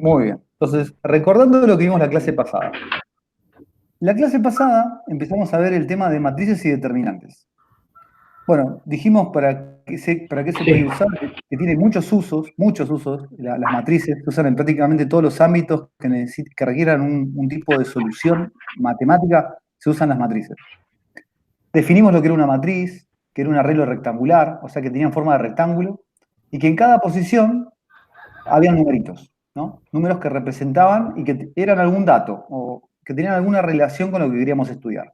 Muy bien. Entonces, recordando lo que vimos la clase pasada. La clase pasada empezamos a ver el tema de matrices y determinantes. Bueno, dijimos para qué se Sí. puede usar, que tiene muchos usos, las matrices se usan en prácticamente todos los ámbitos que requieran un tipo de solución matemática, se usan las matrices. Definimos lo que era una matriz, que era un arreglo rectangular, o sea que tenían forma de rectángulo, y que en cada posición había numeritos, ¿no? Números que representaban y que eran algún dato, o que tenían alguna relación con lo que queríamos estudiar.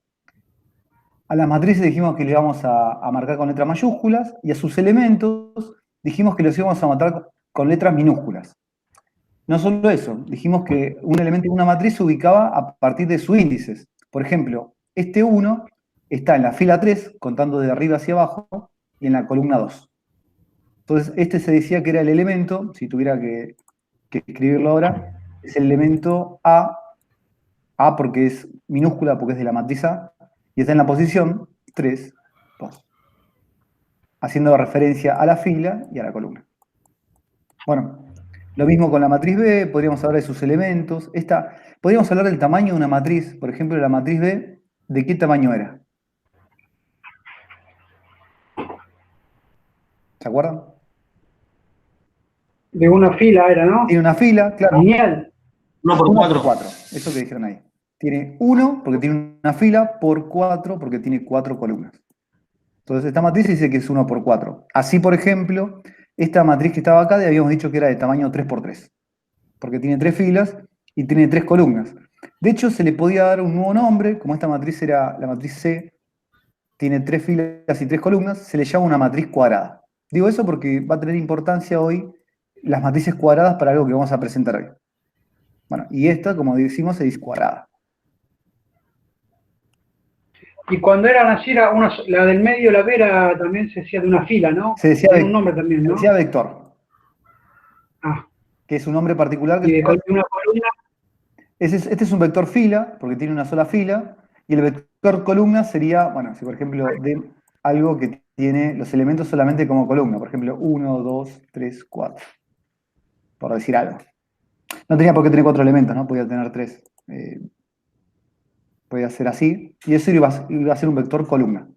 A las matrices dijimos que le íbamos a marcar con letras mayúsculas y a sus elementos dijimos que los íbamos a marcar con letras minúsculas. No solo eso, dijimos que un elemento de una matriz se ubicaba a partir de sus índices. Por ejemplo, este 1 está en la fila 3, contando de arriba hacia abajo, y en la columna 2. Entonces, este se decía que era el elemento, si tuviera que escribirlo ahora, es el elemento A porque es minúscula, porque es de la matriz A, y está en la posición 3, 2, haciendo referencia a la fila y a la columna. Bueno, lo mismo con la matriz B, podríamos hablar de sus elementos. Podríamos hablar del tamaño de una matriz, por ejemplo, la matriz B, ¿de qué tamaño era? ¿Se acuerdan? De una fila era, ¿no? Tiene una fila, claro, Lineal. Uno por 1 por cuatro. 4, eso que dijeron ahí. Tiene 1 porque tiene una fila, por 4 porque tiene 4 columnas. Entonces, esta matriz dice que es 1 por 4. Así, por ejemplo, esta matriz que estaba acá, habíamos dicho que era de tamaño 3 por 3, porque tiene 3 filas y tiene 3 columnas. De hecho, se le podía dar un nuevo nombre, como esta matriz era la matriz C, tiene 3 filas y 3 columnas, se le llama una matriz cuadrada. Digo eso porque va a tener importancia hoy las matrices cuadradas para algo que vamos a presentar hoy. Bueno, y esta, como decimos, es cuadrada. Y cuando eran así, la del medio, la vera, también se decía de una fila, ¿no? Se decía, Tiene un nombre también, se ¿no? decía vector, Ah, que es un nombre particular que y se de da. una columna, Este es un vector fila, porque tiene una sola fila, y el vector columna sería, bueno, si por ejemplo, de algo que tiene los elementos solamente como columna, por ejemplo, 1, 2, 3, 4, por decir algo. No tenía por qué tener 4 elementos, ¿no? Podía tener 3. Podía ser así, y eso iba a ser un vector columna.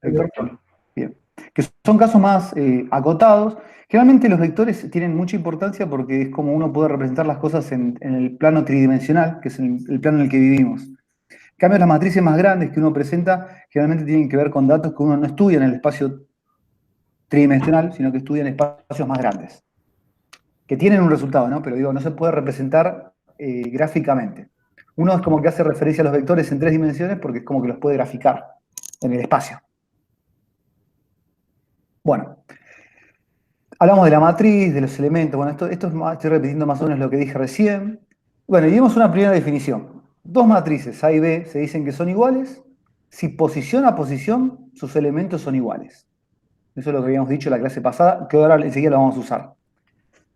el Vector vector. columna. Bien. Que son casos más acotados. Generalmente los vectores tienen mucha importancia porque es como uno puede representar las cosas en el plano tridimensional, que es el plano en el que vivimos. En cambio, las matrices más grandes que uno presenta generalmente tienen que ver con datos que uno no estudia en el espacio tridimensional, sino que estudia en espacios más grandes, que tienen un resultado, ¿no? Pero digo, no se puede representar gráficamente. Uno es como que hace referencia a los vectores en 3 dimensiones porque es como que los puede graficar en el espacio. Bueno, hablamos de la matriz, de los elementos. Bueno, estoy repitiendo más o menos lo que dije recién. Bueno, y dimos una primera definición. Dos matrices A y B se dicen que son iguales si posición a posición sus elementos son iguales. Eso es lo que habíamos dicho en la clase pasada, que ahora enseguida lo vamos a usar.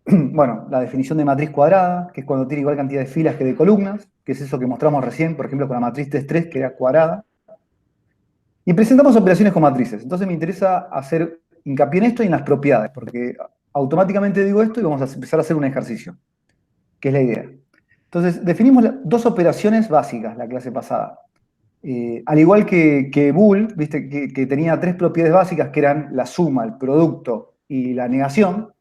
Bueno, la definición de matriz cuadrada, que es cuando tiene igual cantidad de filas que de columnas, que es eso que mostramos recién, por ejemplo, con la matriz 3, que era cuadrada. Y presentamos operaciones con matrices. Entonces me interesa hacer hincapié en esto y en las propiedades, porque automáticamente digo esto y vamos a empezar a hacer un ejercicio, que es la idea. Entonces, definimos dos operaciones básicas la clase pasada. Al igual que Boole, viste que tenía 3 propiedades básicas, que eran la suma, el producto y la negación,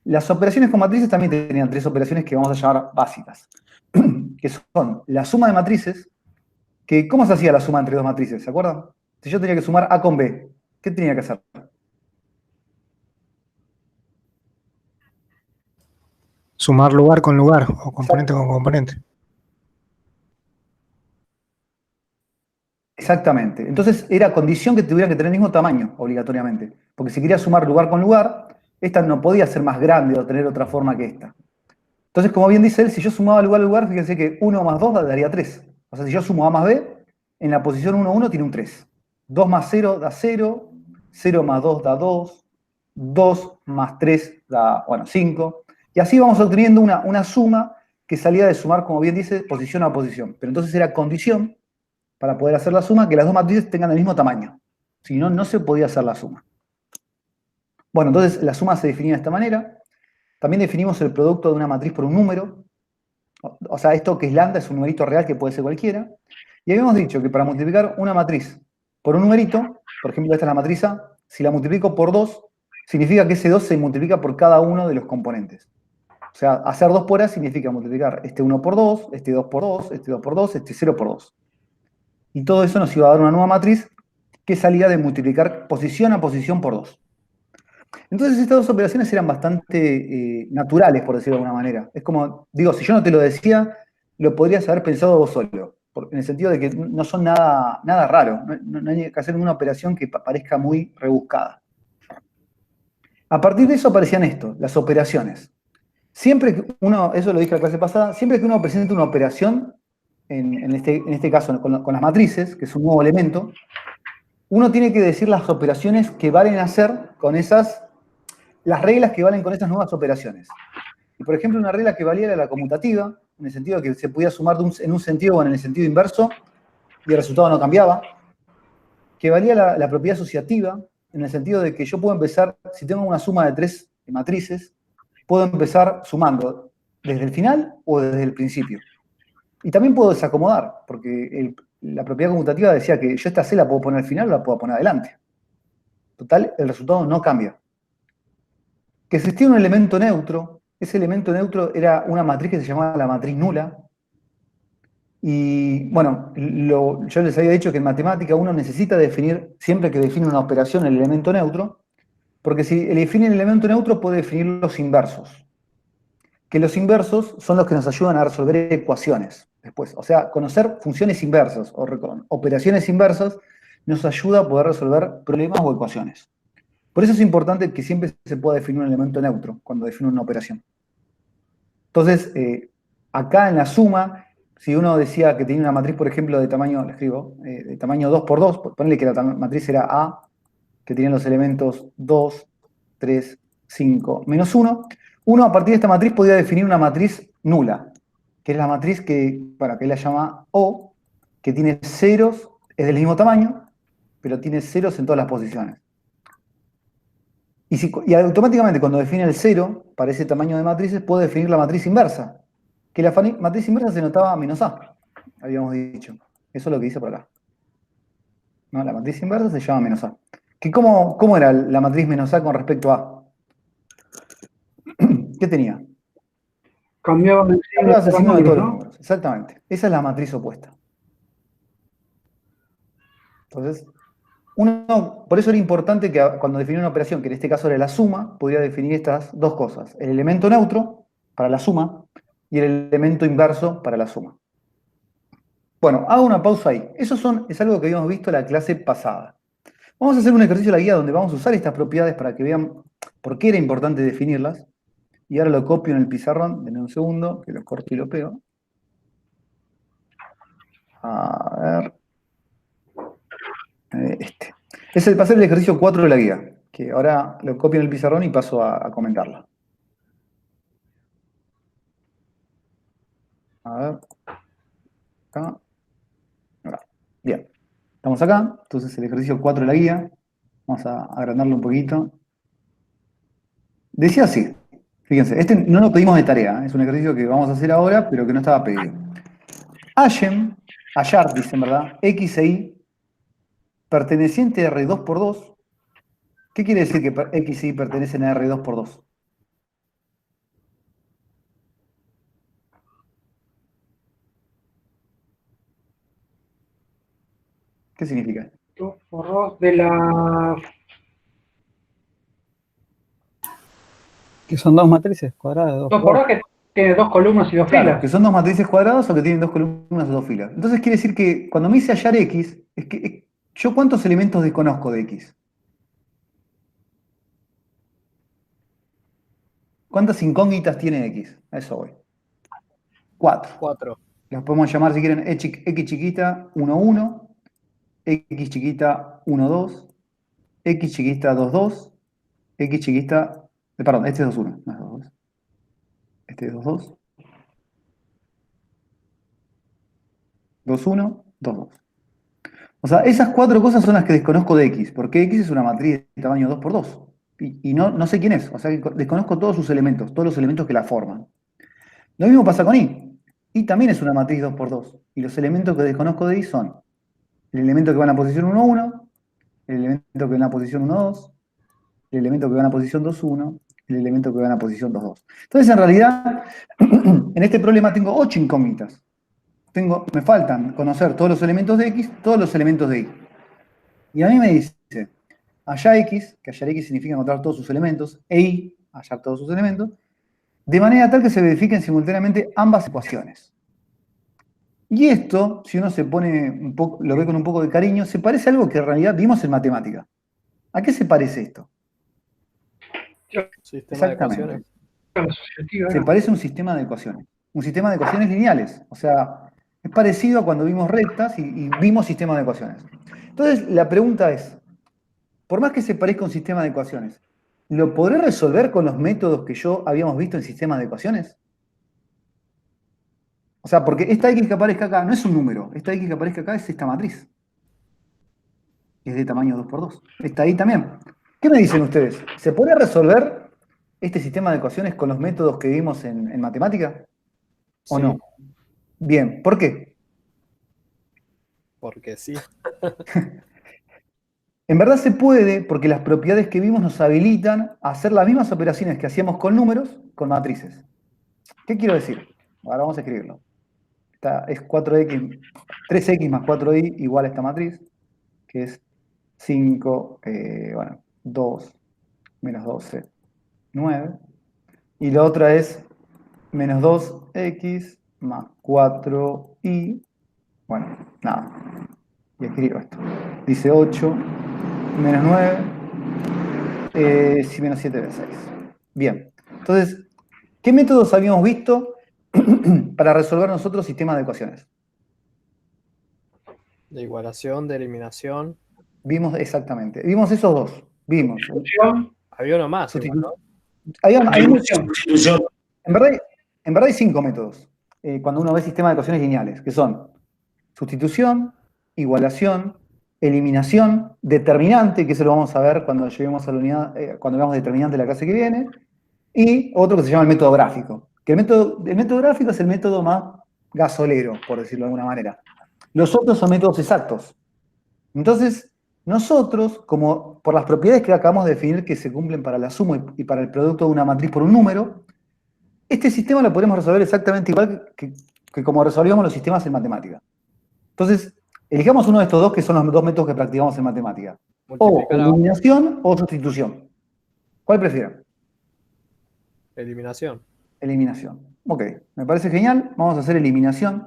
las operaciones con matrices también tenían 3 operaciones que vamos a llamar básicas, que son la suma de matrices, que ¿cómo se hacía la suma entre dos matrices? ¿Se acuerdan? Si yo tenía que sumar A con B, ¿qué tenía que hacer? Sumar lugar con lugar o componente Exacto. con componente. Exactamente. Entonces era condición que tuvieran que tener el mismo tamaño, obligatoriamente. Porque si quería sumar lugar con lugar, esta no podía ser más grande o tener otra forma que esta. Entonces, como bien dice él, si yo sumaba lugar a lugar, fíjense que 1 más 2 daría 3. O sea, si yo sumo A más B, en la posición 1, 1 tiene un 3. 2 más 0 da 0, 0 más 2 da 2, 2 más 3 da, bueno, 5. Y así vamos obteniendo una suma que salía de sumar, como bien dice, posición a posición. Pero entonces era condición para poder hacer la suma que las dos matrices tengan el mismo tamaño. Si no, no se podía hacer la suma. Bueno, entonces la suma se definía de esta manera. También definimos el producto de una matriz por un número. O sea, esto que es lambda es un numerito real que puede ser cualquiera. Y habíamos dicho que para multiplicar una matriz por un numerito, por ejemplo, esta es la matriz A, si la multiplico por 2, significa que ese 2 se multiplica por cada uno de los componentes. O sea, hacer 2 por A significa multiplicar este 1 por 2, este 2 por 2, este 2 por 2, este 0 por 2. Y todo eso nos iba a dar una nueva matriz que salía de multiplicar posición a posición por 2. Entonces estas dos operaciones eran bastante naturales, por decirlo de alguna manera. Es como, digo, si yo no te lo decía, lo podrías haber pensado vos solo, en el sentido de que no son nada raro, no hay que hacer una operación que parezca muy rebuscada. A partir de eso aparecían esto, las operaciones. Siempre que uno, eso lo dije en la clase pasada, siempre que uno presenta una operación, en este caso con las matrices, que es un nuevo elemento, uno tiene que decir las operaciones que valen hacer con esas, las reglas que valen con esas nuevas operaciones. Y por ejemplo, una regla que valía era la conmutativa, en el sentido de que se podía sumar en un sentido o en el sentido inverso, y el resultado no cambiaba. Que valía la propiedad asociativa, en el sentido de que yo puedo empezar, si tengo una suma de 3 matrices, puedo empezar sumando desde el final o desde el principio. Y también puedo desacomodar, porque la propiedad conmutativa decía que yo esta C la puedo poner al final o la puedo poner adelante. Total, el resultado no cambia. Que existía un elemento neutro, ese elemento neutro era una matriz que se llamaba la matriz nula. Y bueno, yo les había dicho que en matemática uno necesita definir, siempre que define una operación, el elemento neutro, porque si define el elemento neutro puede definir los inversos. Que los inversos son los que nos ayudan a resolver ecuaciones después. O sea, conocer funciones inversas o operaciones inversas nos ayuda a poder resolver problemas o ecuaciones. Por eso es importante que siempre se pueda definir un elemento neutro cuando define una operación. Entonces, acá en la suma, si uno decía que tenía una matriz, por ejemplo, de tamaño, le escribo, de tamaño 2 por 2, ponle que la matriz era A, que tenía los elementos 2, 3, 5, menos 1, uno a partir de esta matriz podía definir una matriz nula, que es la matriz que él la llama O, que tiene ceros, es del mismo tamaño, pero tiene ceros en todas las posiciones. Y automáticamente cuando define el cero para ese tamaño de matrices, puedo definir la matriz inversa, que la matriz inversa se notaba menos A, habíamos dicho. Eso es lo que dice por acá. ¿No? La matriz inversa se llama menos A. ¿Cómo era la matriz menos A con respecto a A? ¿Qué tenía? Cambiaba el signo de todos los ¿no? números. Exactamente. Esa es la matriz opuesta. Entonces, por eso era importante que cuando definía una operación, que en este caso era la suma, podía definir estas dos cosas. El elemento neutro para la suma y el elemento inverso para la suma. Bueno, hago una pausa ahí. Eso es algo que habíamos visto en la clase pasada. Vamos a hacer un ejercicio de la guía donde vamos a usar estas propiedades para que vean por qué era importante definirlas. Y ahora lo copio en el pizarrón. Denme un segundo, que lo corto y lo pego. A ver. Va a ser el ejercicio 4 de la guía, que ahora lo copio en el pizarrón y paso a comentarla. A ver. Acá. Bien. Estamos acá. Entonces el ejercicio 4 de la guía. Vamos a agrandarlo un poquito. Decía así. Fíjense, este no lo pedimos de tarea. Es un ejercicio que vamos a hacer ahora, pero que no estaba pedido. hallar, dicen, ¿verdad? X e Y perteneciente a R2 por 2. ¿Qué quiere decir que X e Y pertenecen a R2 por 2? ¿Qué significa? 2 por 2 de la... Que son dos matrices cuadradas. 2 por 2 que tiene 2 columnas y 2 Claro, filas. que son dos matrices cuadradas o que tienen 2 columnas o 2 filas. Entonces quiere decir que cuando me dice hallar X, es que ¿yo cuántos elementos desconozco de X? ¿Cuántas incógnitas tiene X? A eso voy. 4. 4. Las podemos llamar, si quieren, X chiquita 1, 1, X chiquita 1, 2, X chiquita 2, 2, X chiquita... Perdón, este es 2, 1, no es 2, 2. Este es 2, 2. 2, 1, 2, 2. O sea, esas 4 cosas son las que desconozco de X, porque X es una matriz de tamaño 2 por 2. y no sé quién es, o sea que desconozco todos sus elementos, todos los elementos que la forman. Lo mismo pasa con I. I también es una matriz 2×2, y los elementos que desconozco de I son el elemento que va en la posición 1, 1, el elemento que va en la posición 1, 2, el elemento que va en la posición 2, 1, el elemento que va en la posición 2, 2. Entonces, en realidad, en este problema tengo 8 incógnitas. Me faltan conocer todos los elementos de X, todos los elementos de Y. Y a mí me dice, hallar X, que hallar X significa encontrar todos sus elementos, e Y, hallar todos sus elementos, de manera tal que se verifiquen simultáneamente ambas ecuaciones. Y esto, si uno se pone un poco, lo ve con un poco de cariño, se parece a algo que en realidad vimos en matemática. ¿A qué se parece esto? Sistema de Exactamente. ecuaciones. Se parece a un sistema de ecuaciones. Un sistema de ecuaciones lineales. O sea, es parecido a cuando vimos rectas y vimos sistemas de ecuaciones. Entonces, la pregunta es, por más que se parezca a un sistema de ecuaciones, ¿lo podré resolver con los métodos que yo habíamos visto en sistemas de ecuaciones? O sea, porque esta X que aparezca acá no es un número. Esta X que aparezca acá es esta matriz. Que es de tamaño 2×2. Está ahí también. ¿Qué me dicen ustedes? ¿Se podría resolver este sistema de ecuaciones con los métodos que vimos en matemática? ¿O Sí, no? Bien, ¿por qué? porque sí. En verdad se puede porque las propiedades que vimos nos habilitan a hacer las mismas operaciones que hacíamos con números, con matrices. ¿Qué quiero decir? Ahora vamos a escribirlo. Es 3x más 4y igual a esta matriz, que es 5, 2, menos 12, 9. Y la otra es menos 2x más 4y. Bueno, nada. Y escribo esto. Dice 8 menos 9, sí, menos 7 de 6. Bien. Entonces, ¿qué métodos habíamos visto para resolver nosotros sistemas de ecuaciones? De igualación, de eliminación. Vimos exactamente. Vimos esos dos. Vimos. Sustitución. Había uno más, igual, ¿no? Sustitución. En verdad hay 5 métodos cuando uno ve sistemas de ecuaciones lineales, que son sustitución, igualación, eliminación, determinante, que eso lo vamos a ver cuando lleguemos a la unidad, cuando veamos determinante de la clase que viene, y otro que se llama el método gráfico. Que el método gráfico es el método más gasolero, por decirlo de alguna manera. Los otros son métodos exactos. Entonces, nosotros, como por las propiedades que acabamos de definir que se cumplen para la suma y para el producto de una matriz por un número, este sistema lo podemos resolver exactamente igual que como resolvíamos los sistemas en matemática. Entonces, elijamos uno de estos dos que son los dos métodos que practicamos en matemática. O eliminación o sustitución. ¿Cuál prefieren? Eliminación. Eliminación. Ok, me parece genial. Vamos a hacer eliminación.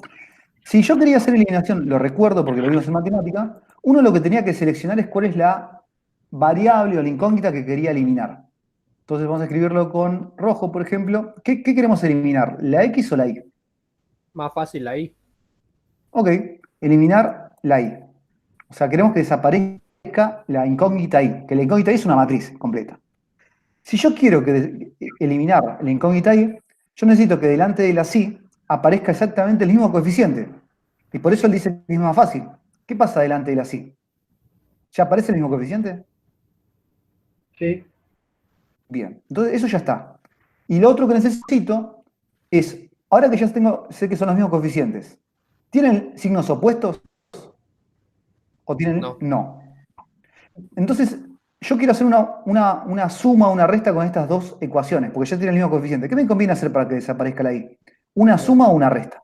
Si yo quería hacer eliminación, lo recuerdo porque lo vimos en matemática, uno lo que tenía que seleccionar es cuál es la variable o la incógnita que quería eliminar. Entonces vamos a escribirlo con rojo, por ejemplo. ¿Qué queremos eliminar? ¿La X o la Y? Más fácil ahí. Ok, eliminar la Y. O sea, queremos que desaparezca la incógnita Y, que la incógnita Y es una matriz completa. Si yo quiero eliminar la incógnita Y, yo necesito que delante de la sí aparezca exactamente el mismo coeficiente. Y por eso él dice que es más fácil. ¿Qué pasa delante de la sí? ¿Ya aparece el mismo coeficiente? Sí. Bien, entonces eso ya está. Y lo otro que necesito es, ahora que ya sé que son los mismos coeficientes, ¿tienen signos opuestos? ¿O tienen? No. No. Entonces, yo quiero hacer una suma, una resta con estas dos ecuaciones, porque ya tienen el mismo coeficiente. ¿Qué me conviene hacer para que desaparezca la y? ¿Una suma o una resta?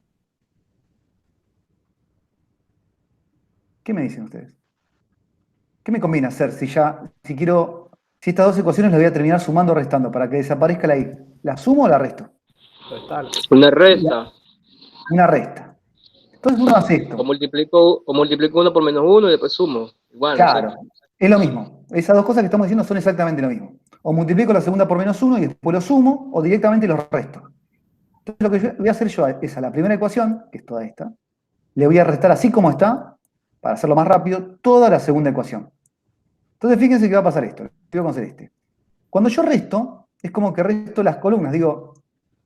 ¿Qué me dicen ustedes? ¿Qué me conviene hacer si estas dos ecuaciones las voy a terminar sumando o restando para que desaparezca la y? ¿La sumo o la resto? Restalo. Una resta. Una resta. Entonces uno hace esto. O multiplico 1 por -1 y después sumo. Igual, Claro, no sé. es lo mismo. Esas dos cosas que estamos diciendo son exactamente lo mismo. O multiplico la segunda por -1 y después lo sumo, o directamente los resto. Entonces lo que voy a hacer yo es a la primera ecuación, que es toda esta, le voy a restar así como está, para hacerlo más rápido, toda la segunda ecuación. Entonces fíjense que va a pasar esto. Voy a hacer este. Cuando yo resto, es como que resto las columnas. Digo,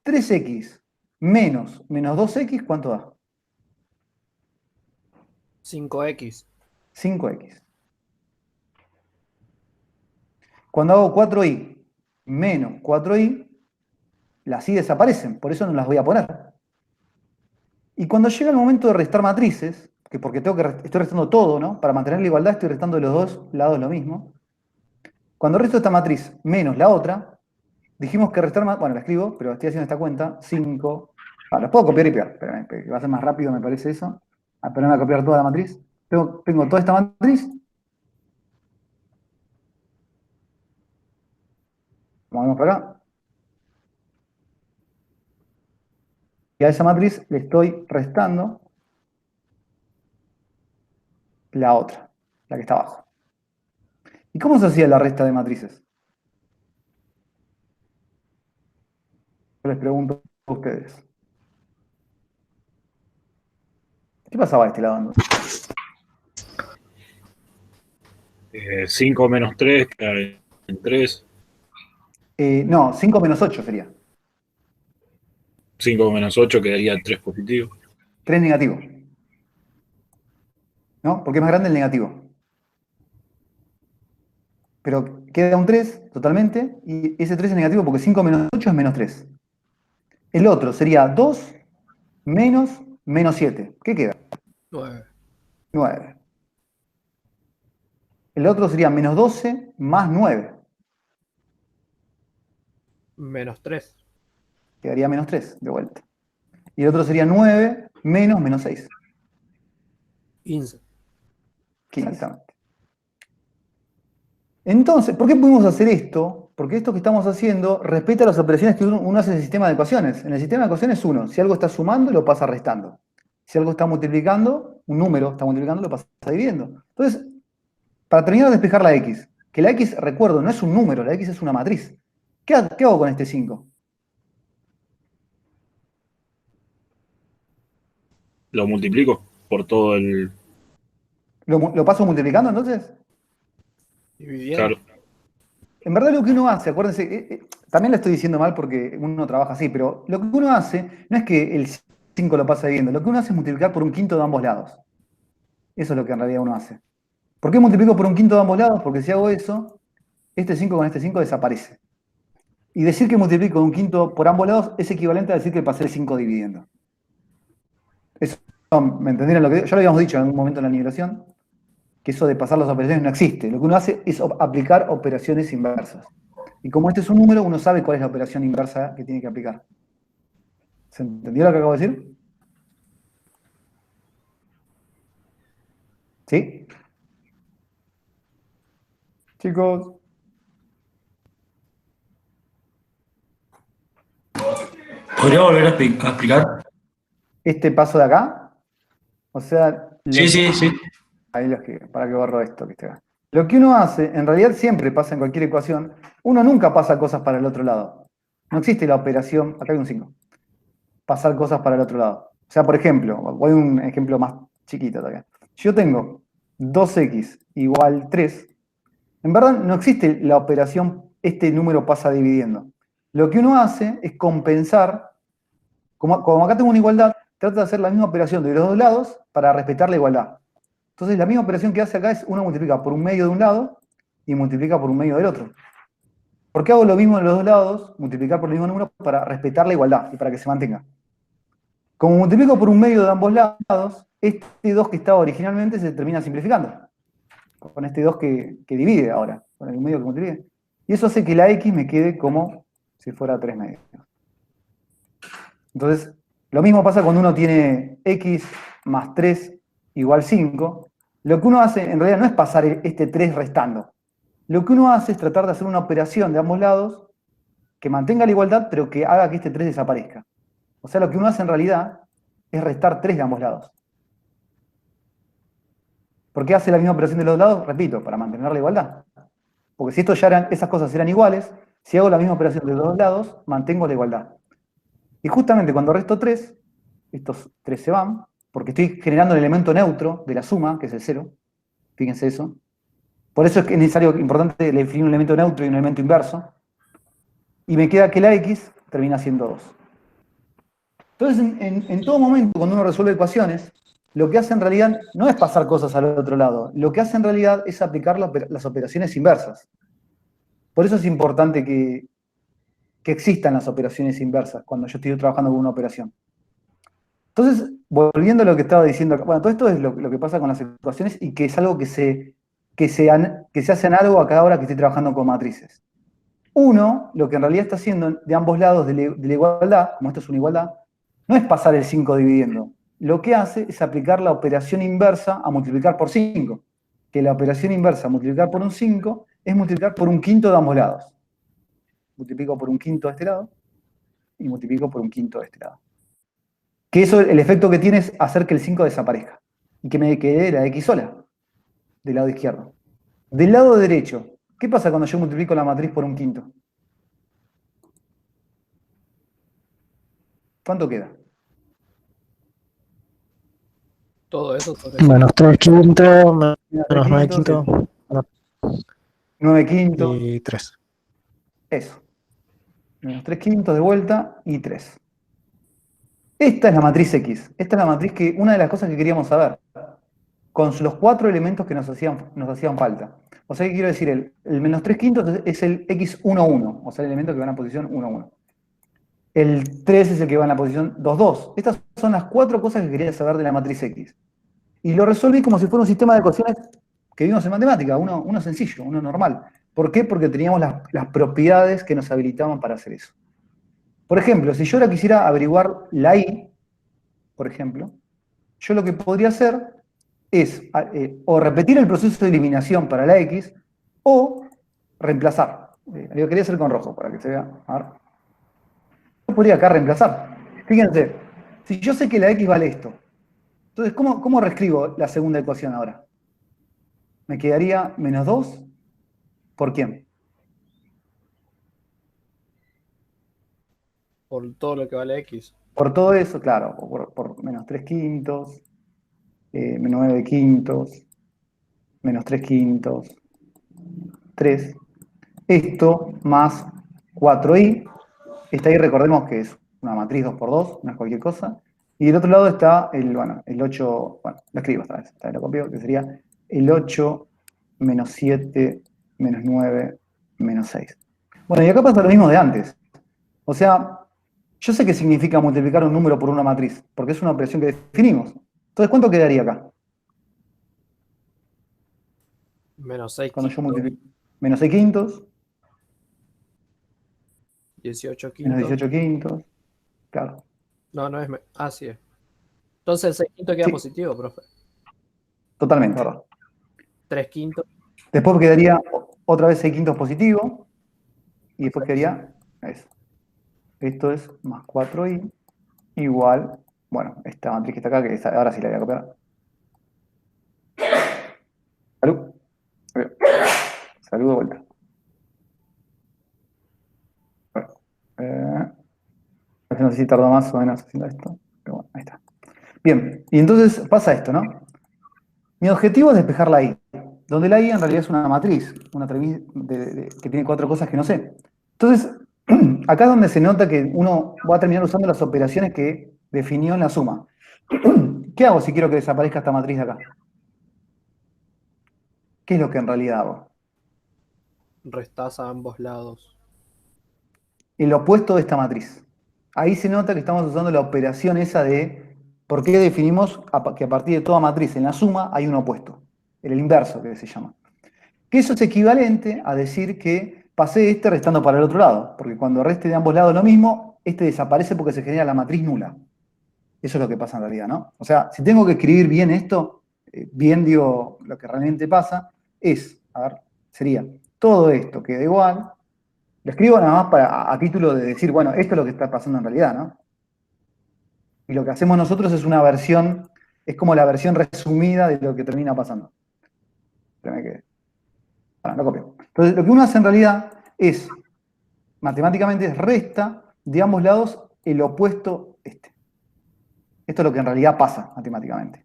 3x menos 2x, ¿cuánto da? 5x. 5x. Cuando hago 4i menos 4i, las i desaparecen, por eso no las voy a poner. Y cuando llega el momento de restar matrices, que porque estoy restando todo, ¿no? Para mantener la igualdad estoy restando de los dos lados lo mismo. Cuando resto esta matriz menos la otra, dijimos que restar, bueno, la escribo, pero estoy haciendo esta cuenta, 5, las puedo copiar y pegar, espérame, que va a ser más rápido me parece eso. Esperarme a copiar toda la matriz. Tengo toda esta matriz. Vamos para acá. Y a esa matriz le estoy restando la otra, la que está abajo. ¿Y cómo se hacía la resta de matrices? Yo les pregunto a ustedes. ¿Qué pasaba de este lado? 5 menos 3 queda en 3. No, 5 menos 8 sería. 5 menos 8 quedaría 3 positivo. 3 negativo. ¿No? Porque es más grande el negativo. Pero queda un 3 totalmente, y ese 3 es negativo porque 5 menos 8 es menos 3. El otro sería 2 menos 7. ¿Qué queda? 9. 9. El otro sería menos 12 más 9. Menos 3. Quedaría menos 3 de vuelta. Y el otro sería 9 menos 6. 15. 15, exactamente. Entonces, ¿por qué podemos hacer esto? Porque esto que estamos haciendo respeta las operaciones que uno hace en el sistema de ecuaciones. En el sistema de ecuaciones uno, si algo está sumando, lo pasa restando. Si algo está multiplicando, un número está multiplicando, lo pasa dividiendo. Entonces, para terminar de despejar la x, que la x, recuerdo, no es un número, la x es una matriz. ¿Qué hago con este 5? Lo multiplico por todo el... ¿Lo paso multiplicando entonces? Dividiendo. Claro. En verdad lo que uno hace, acuérdense, también le estoy diciendo mal porque uno trabaja así, pero lo que uno hace no es que el 5 lo pasa dividiendo, lo que uno hace es multiplicar por un quinto de ambos lados. Eso es lo que en realidad uno hace. ¿Por qué multiplico por un quinto de ambos lados? Porque si hago eso, este 5 con este 5 desaparece. Y decir que multiplico un quinto por ambos lados es equivalente a decir que pasé el 5 dividiendo. Eso, ¿me entendieron lo que digo? Ya lo habíamos dicho en algún momento en la nivelación, que eso de pasar las operaciones no existe. Lo que uno hace es aplicar operaciones inversas. Y como este es un número, uno sabe cuál es la operación inversa que tiene que aplicar. ¿Se entendió lo que acabo de decir? ¿Sí? Chicos. ¿Podría volver a explicar? Este paso de acá, o sea... Sí. Ahí para que borro esto que esté acá. Lo que uno hace, en realidad siempre pasa en cualquier ecuación, uno nunca pasa cosas para el otro lado. No existe la operación, acá hay un 5, pasar cosas para el otro lado. O sea, por ejemplo, voy a un ejemplo más chiquito todavía. Yo tengo 2x igual 3. En verdad no existe la operación, este número pasa dividiendo. Lo que uno hace es compensar, como acá tengo una igualdad, trata de hacer la misma operación de los dos lados para respetar la igualdad. Entonces la misma operación que hace acá es uno multiplica por un medio de un lado y multiplica por un medio del otro. ¿Por qué hago lo mismo de los dos lados? Multiplicar por el mismo número para respetar la igualdad y para que se mantenga. Como multiplico por un medio de ambos lados, este 2 que estaba originalmente se termina simplificando. Con este 2 que divide ahora, con el medio que multiplica. Y eso hace que la x me quede como si fuera 3 medios. Entonces, lo mismo pasa cuando uno tiene x más 3 igual 5. Lo que uno hace en realidad no es pasar este 3 restando. Lo que uno hace es tratar de hacer una operación de ambos lados que mantenga la igualdad, pero que haga que este 3 desaparezca. O sea, lo que uno hace en realidad es restar 3 de ambos lados. ¿Por qué hace la misma operación de los dos lados? Repito, para mantener la igualdad. Porque si esas cosas eran iguales, si hago la misma operación de los dos lados, mantengo la igualdad. Y justamente cuando resto 3, estos 3 se van, porque estoy generando el elemento neutro de la suma, que es el 0. Fíjense eso. Por eso es que es necesario, importante, definir un elemento neutro y un elemento inverso. Y me queda que la x termina siendo 2. Entonces, en todo momento, cuando uno resuelve ecuaciones, lo que hace en realidad no es pasar cosas al otro lado. Lo que hace en realidad es aplicar las operaciones inversas. Por eso es importante que existan las operaciones inversas cuando yo estoy trabajando con una operación. Entonces, volviendo a lo que estaba diciendo acá, bueno, todo esto es lo que pasa con las ecuaciones y que es algo que se hace análogo a cada hora que estoy trabajando con matrices. Uno, lo que en realidad está haciendo de ambos lados de la igualdad, como esto es una igualdad, no es pasar el 5 dividiendo. Lo que hace es aplicar la operación inversa a multiplicar por 5. Que la operación inversa a multiplicar por un 5 es multiplicar por un quinto de ambos lados. Multiplico por un quinto de este lado y multiplico por un quinto de este lado. Que eso, el efecto que tiene es hacer que el 5 desaparezca y que me quede la x sola, del lado izquierdo. Del lado derecho, ¿qué pasa cuando yo multiplico la matriz por un quinto? ¿Cuánto queda? Todo eso sobre Menos 3 quintos, menos Menos 9 quintos, quintos 9 quintos, y 3. eso. Menos 3 quintos de vuelta y 3. Esta es la matriz X. Esta es la matriz que, una de las cosas que queríamos saber, con los 4 elementos que nos hacían falta. O sea, ¿qué quiero decir? El menos 3 quintos es el X11, o sea, el elemento que va en la posición 11. El 3 es el que va en la posición 22. Estas son las 4 cosas que quería saber de la matriz X. Y lo resolví como si fuera un sistema de ecuaciones que vimos en matemática, uno sencillo, uno normal. ¿Por qué? Porque teníamos las propiedades que nos habilitaban para hacer eso. Por ejemplo, si yo ahora quisiera averiguar la Y, por ejemplo, yo lo que podría hacer es o repetir el proceso de eliminación para la X o reemplazar. Lo quería hacer con rojo para que se vea. A ver. Yo podría acá reemplazar. Fíjense, si yo sé que la X vale esto, entonces, ¿cómo reescribo la segunda ecuación ahora? Me quedaría menos 2, ¿por quién? por todo lo que vale X. Por todo eso, claro, por menos 3 quintos, menos 9 quintos, menos 3 quintos, 3. Esto más 4i. Esta i recordemos que es una matriz 2 por 2, no es cualquier cosa. Y del otro lado está el 8, bueno, lo escribo esta vez lo copio, que sería el 8 menos 7 menos 9 menos 6. Bueno, y acá pasa lo mismo de antes. O sea, yo sé qué significa multiplicar un número por una matriz, porque es una operación que definimos. Entonces, ¿cuánto quedaría acá? Menos 6 Cuando yo quintos, multiplico. Menos 6 quintos, 18 menos quintos. 18 quintos. Claro. No es. Sí es. Entonces el 6 quintos queda Sí. positivo, profe. Totalmente, ¿verdad? 3 quintos. Después quedaría otra vez 6 quintos positivo. Y después quedaría eso. Esto es más 4i igual, bueno, esta matriz que está acá, que ahora sí la voy a copiar. Salud. Salud de vuelta. No sé si tardó más o menos haciendo esto, pero bueno, ahí está. Bien, y entonces pasa esto, ¿no? Mi objetivo es despejar la i, donde la i en realidad es una matriz, que tiene 4 cosas que no sé. Entonces, acá es donde se nota que uno va a terminar usando las operaciones que definió en la suma. ¿Qué hago si quiero que desaparezca esta matriz de acá? ¿Qué es lo que en realidad hago? Restás a ambos lados. El opuesto de esta matriz. Ahí se nota que estamos usando la operación esa de por qué definimos que a partir de toda matriz en la suma hay un opuesto. El inverso, que se llama. Que eso es equivalente a decir que pasé este restando para el otro lado. Porque cuando reste de ambos lados lo mismo, este desaparece porque se genera la matriz nula. Eso es lo que pasa en realidad, ¿no? O sea, si tengo que escribir bien esto, bien digo lo que realmente pasa, es, a ver, sería todo esto queda igual. Lo escribo nada más a título de decir, bueno, esto es lo que está pasando en realidad, ¿no? Y lo que hacemos nosotros es una versión, es como la versión resumida de lo que termina pasando. Bueno, lo copio. Entonces, lo que uno hace en realidad es, matemáticamente, es resta de ambos lados el opuesto este. Esto es lo que en realidad pasa matemáticamente.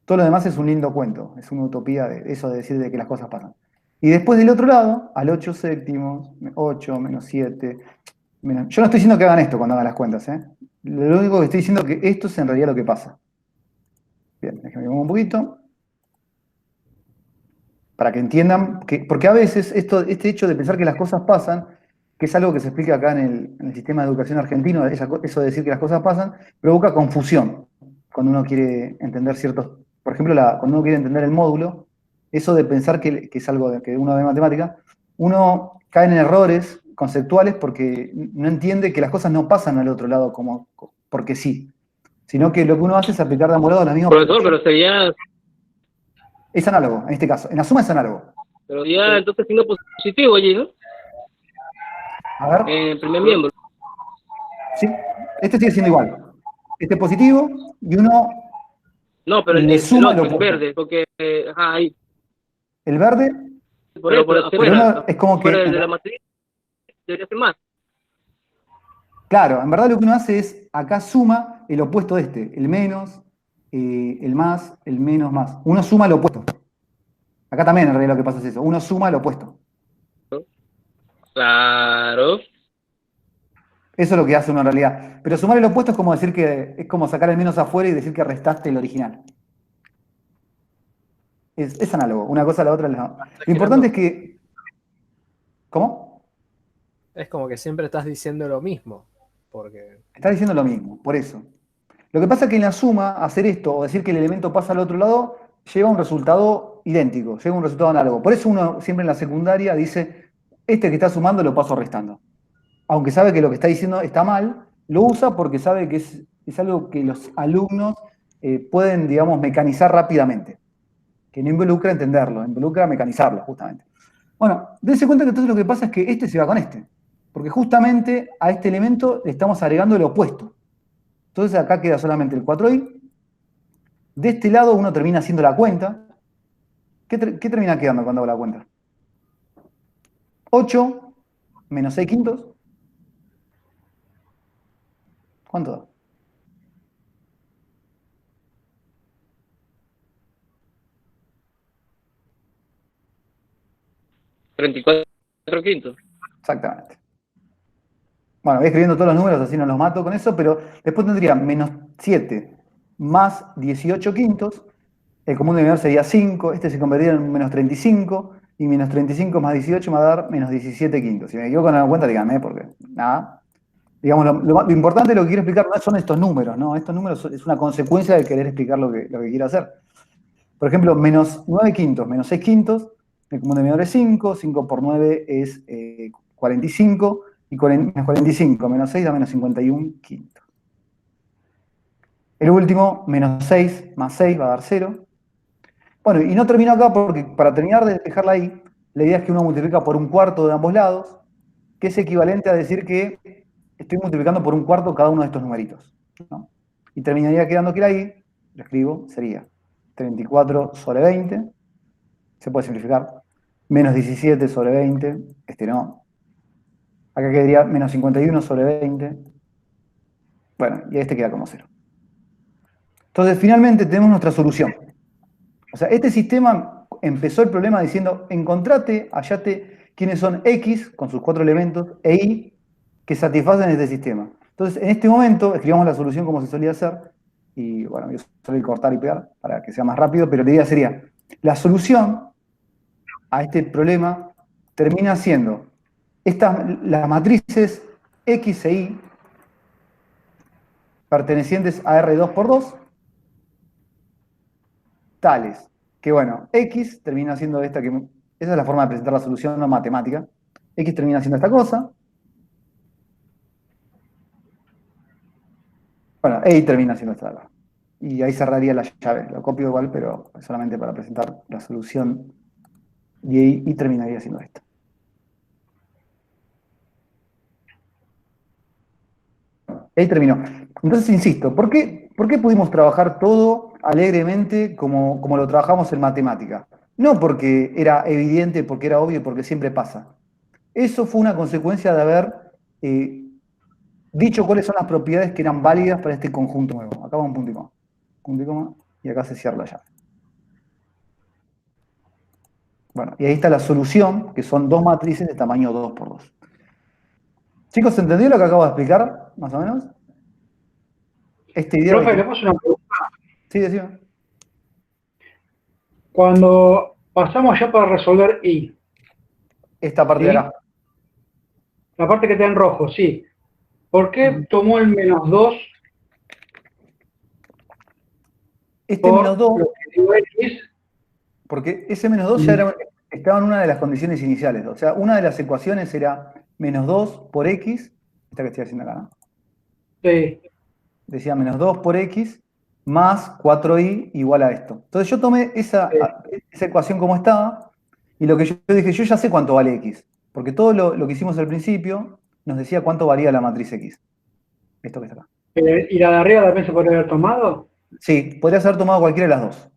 Todo lo demás es un lindo cuento, es una utopía de eso de decir de que las cosas pasan. Y después del otro lado, al 8 séptimos, 8 menos 7, menos... Yo no estoy diciendo que hagan esto cuando hagan las cuentas, ¿eh? Lo único que estoy diciendo es que esto es en realidad lo que pasa. Bien, déjenme mover un poquito. para que entiendan, porque a veces este hecho de pensar que las cosas pasan, que es algo que se explica acá en el sistema de educación argentino, eso de decir que las cosas pasan, provoca confusión cuando uno quiere entender ciertos, por ejemplo, cuando uno quiere entender el módulo, eso de pensar que es algo que uno ve en matemática, uno cae en errores conceptuales porque no entiende que las cosas no pasan al otro lado porque sí, sino que lo que uno hace es aplicar de ambos lados la misma. Profesor, pero sería, Es análogo, en este caso. En la suma es análogo. pero ya entonces signo positivo allí, ¿no? A ver. En el primer miembro. Sí, este sigue siendo igual. Este es positivo y uno No, pero le el suma otro, lo el opuesto. verde, porque, ahí, El verde, por eso, pero afuera, uno es como que... afuera de la matriz, debería ser más. Claro, en verdad lo que uno hace es, acá suma el opuesto de este, el menos, el más, el menos, más. Uno suma el opuesto. Acá también en realidad lo que pasa es eso, uno suma el opuesto. Claro. Eso es lo que hace uno en realidad. Pero sumar el opuesto es como decir que, es como sacar el menos afuera y decir que restaste el original. Es análogo, una cosa a la otra. Lo importante es que... ¿Cómo? Es como que siempre estás diciendo lo mismo. Porque Estás diciendo lo mismo, por eso. Lo que pasa es que en la suma, hacer esto o decir que el elemento pasa al otro lado, lleva un resultado idéntico, lleva un resultado análogo. Por eso uno siempre en la secundaria dice, este que está sumando lo paso restando. Aunque sabe que lo que está diciendo está mal, lo usa porque sabe que es algo que los alumnos pueden, digamos, mecanizar rápidamente. Que no involucra entenderlo, involucra mecanizarlo, justamente. Bueno, dense cuenta que entonces lo que pasa es que este se va con este. Porque justamente a este elemento le estamos agregando el opuesto. Entonces acá queda solamente el 4i. De este lado uno termina haciendo la cuenta. ¿Qué termina quedando cuando hago la cuenta? 8 menos 6 quintos. ¿Cuánto da? 34 quintos. Exactamente. Bueno, voy escribiendo todos los números, así no los mato con eso, pero después tendría menos 7 más 18 quintos. El común denominador sería 5, este se convertiría en menos 35, y menos 35 más 18 me va a dar menos 17 quintos. Si me equivoco en la cuenta, díganme, porque nada. Digamos, lo importante de lo que quiero explicar no son estos números, ¿no? Estos números es una consecuencia de querer explicar lo que quiero hacer. Por ejemplo, menos 9 quintos, menos 6 quintos, el común denominador es 5, 5 por 9 es 45, y menos 45 menos 6 da menos 51 quintos. El último, menos 6 más 6 va a dar 0. Bueno, y no termino acá porque para terminar de despejarla ahí, la idea es que uno multiplica por un cuarto de ambos lados, que es equivalente a decir que estoy multiplicando por un cuarto cada uno de estos numeritos, ¿no? Y terminaría quedando que ahí, lo escribo, sería 34 sobre 20, se puede simplificar, menos 17 sobre 20, este no. Acá quedaría menos 51 sobre 20. Bueno, y este queda como 0. Entonces, finalmente tenemos nuestra solución. O sea, este sistema empezó el problema diciendo, encontrate, hallate quiénes son X, con sus 4 elementos, e Y, que satisfacen este sistema. Entonces, en este momento, escribamos la solución como se solía hacer, y bueno, yo suelo cortar y pegar para que sea más rápido, pero la idea sería, la solución a este problema termina siendo las matrices X e Y pertenecientes a R2 por 2, tales que, bueno, X termina siendo esa es la forma de presentar la solución no matemática. X termina siendo esta cosa. Bueno, Y termina siendo esta de acá. Y ahí cerraría la llave. Lo copio igual, pero solamente para presentar la solución. Y terminaría siendo esta. Ahí terminó. Entonces, insisto, ¿por qué pudimos trabajar todo alegremente como lo trabajamos en matemática? No porque era evidente, porque era obvio, porque siempre pasa. Eso fue una consecuencia de haber dicho cuáles son las propiedades que eran válidas para este conjunto nuevo. Acá va un punto y coma. Punto y coma, y acá se cierra la llave. Bueno, y ahí está la solución, que son dos matrices de tamaño 2 por 2. Chicos, ¿se entendió lo que acabo de explicar, más o menos? Esta idea Profe, le puse una pregunta. Sí, decime. Cuando Pasamos ya para resolver I. Esta parte de ¿Sí? acá. La parte que está en rojo, sí. ¿Por qué tomó el -2 Este por menos 2, lo que dio X? porque ese menos 2 ya estaba en una de las condiciones iniciales. O sea, una de las ecuaciones era menos 2 por X, esta que estoy haciendo acá, ¿no? Sí. Decía menos 2 por X más 4i igual a esto. Entonces yo tomé esa ecuación como estaba, y lo que yo dije, yo ya sé cuánto vale X, porque todo lo que hicimos al principio nos decía cuánto valía la matriz X. Esto que está acá. ¿Y la de arriba también se podría haber tomado? Sí, podrías haber tomado cualquiera de las dos.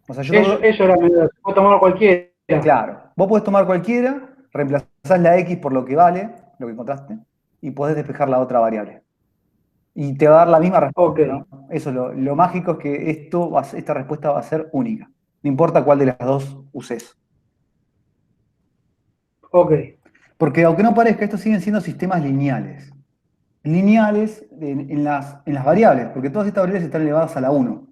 O sea, Eso era menor. Se puede tomar cualquiera. Claro, vos podés tomar cualquiera, reemplazás la X por lo que vale, lo que encontraste, y podés despejar la otra variable. Y te va a dar la misma respuesta, Ok. ¿no? Eso, lo mágico es que esta respuesta va a ser única. No importa cuál de las dos uses. Ok. Porque aunque no parezca, estos siguen siendo sistemas lineales. Lineales en las variables, porque todas estas variables están elevadas a la 1.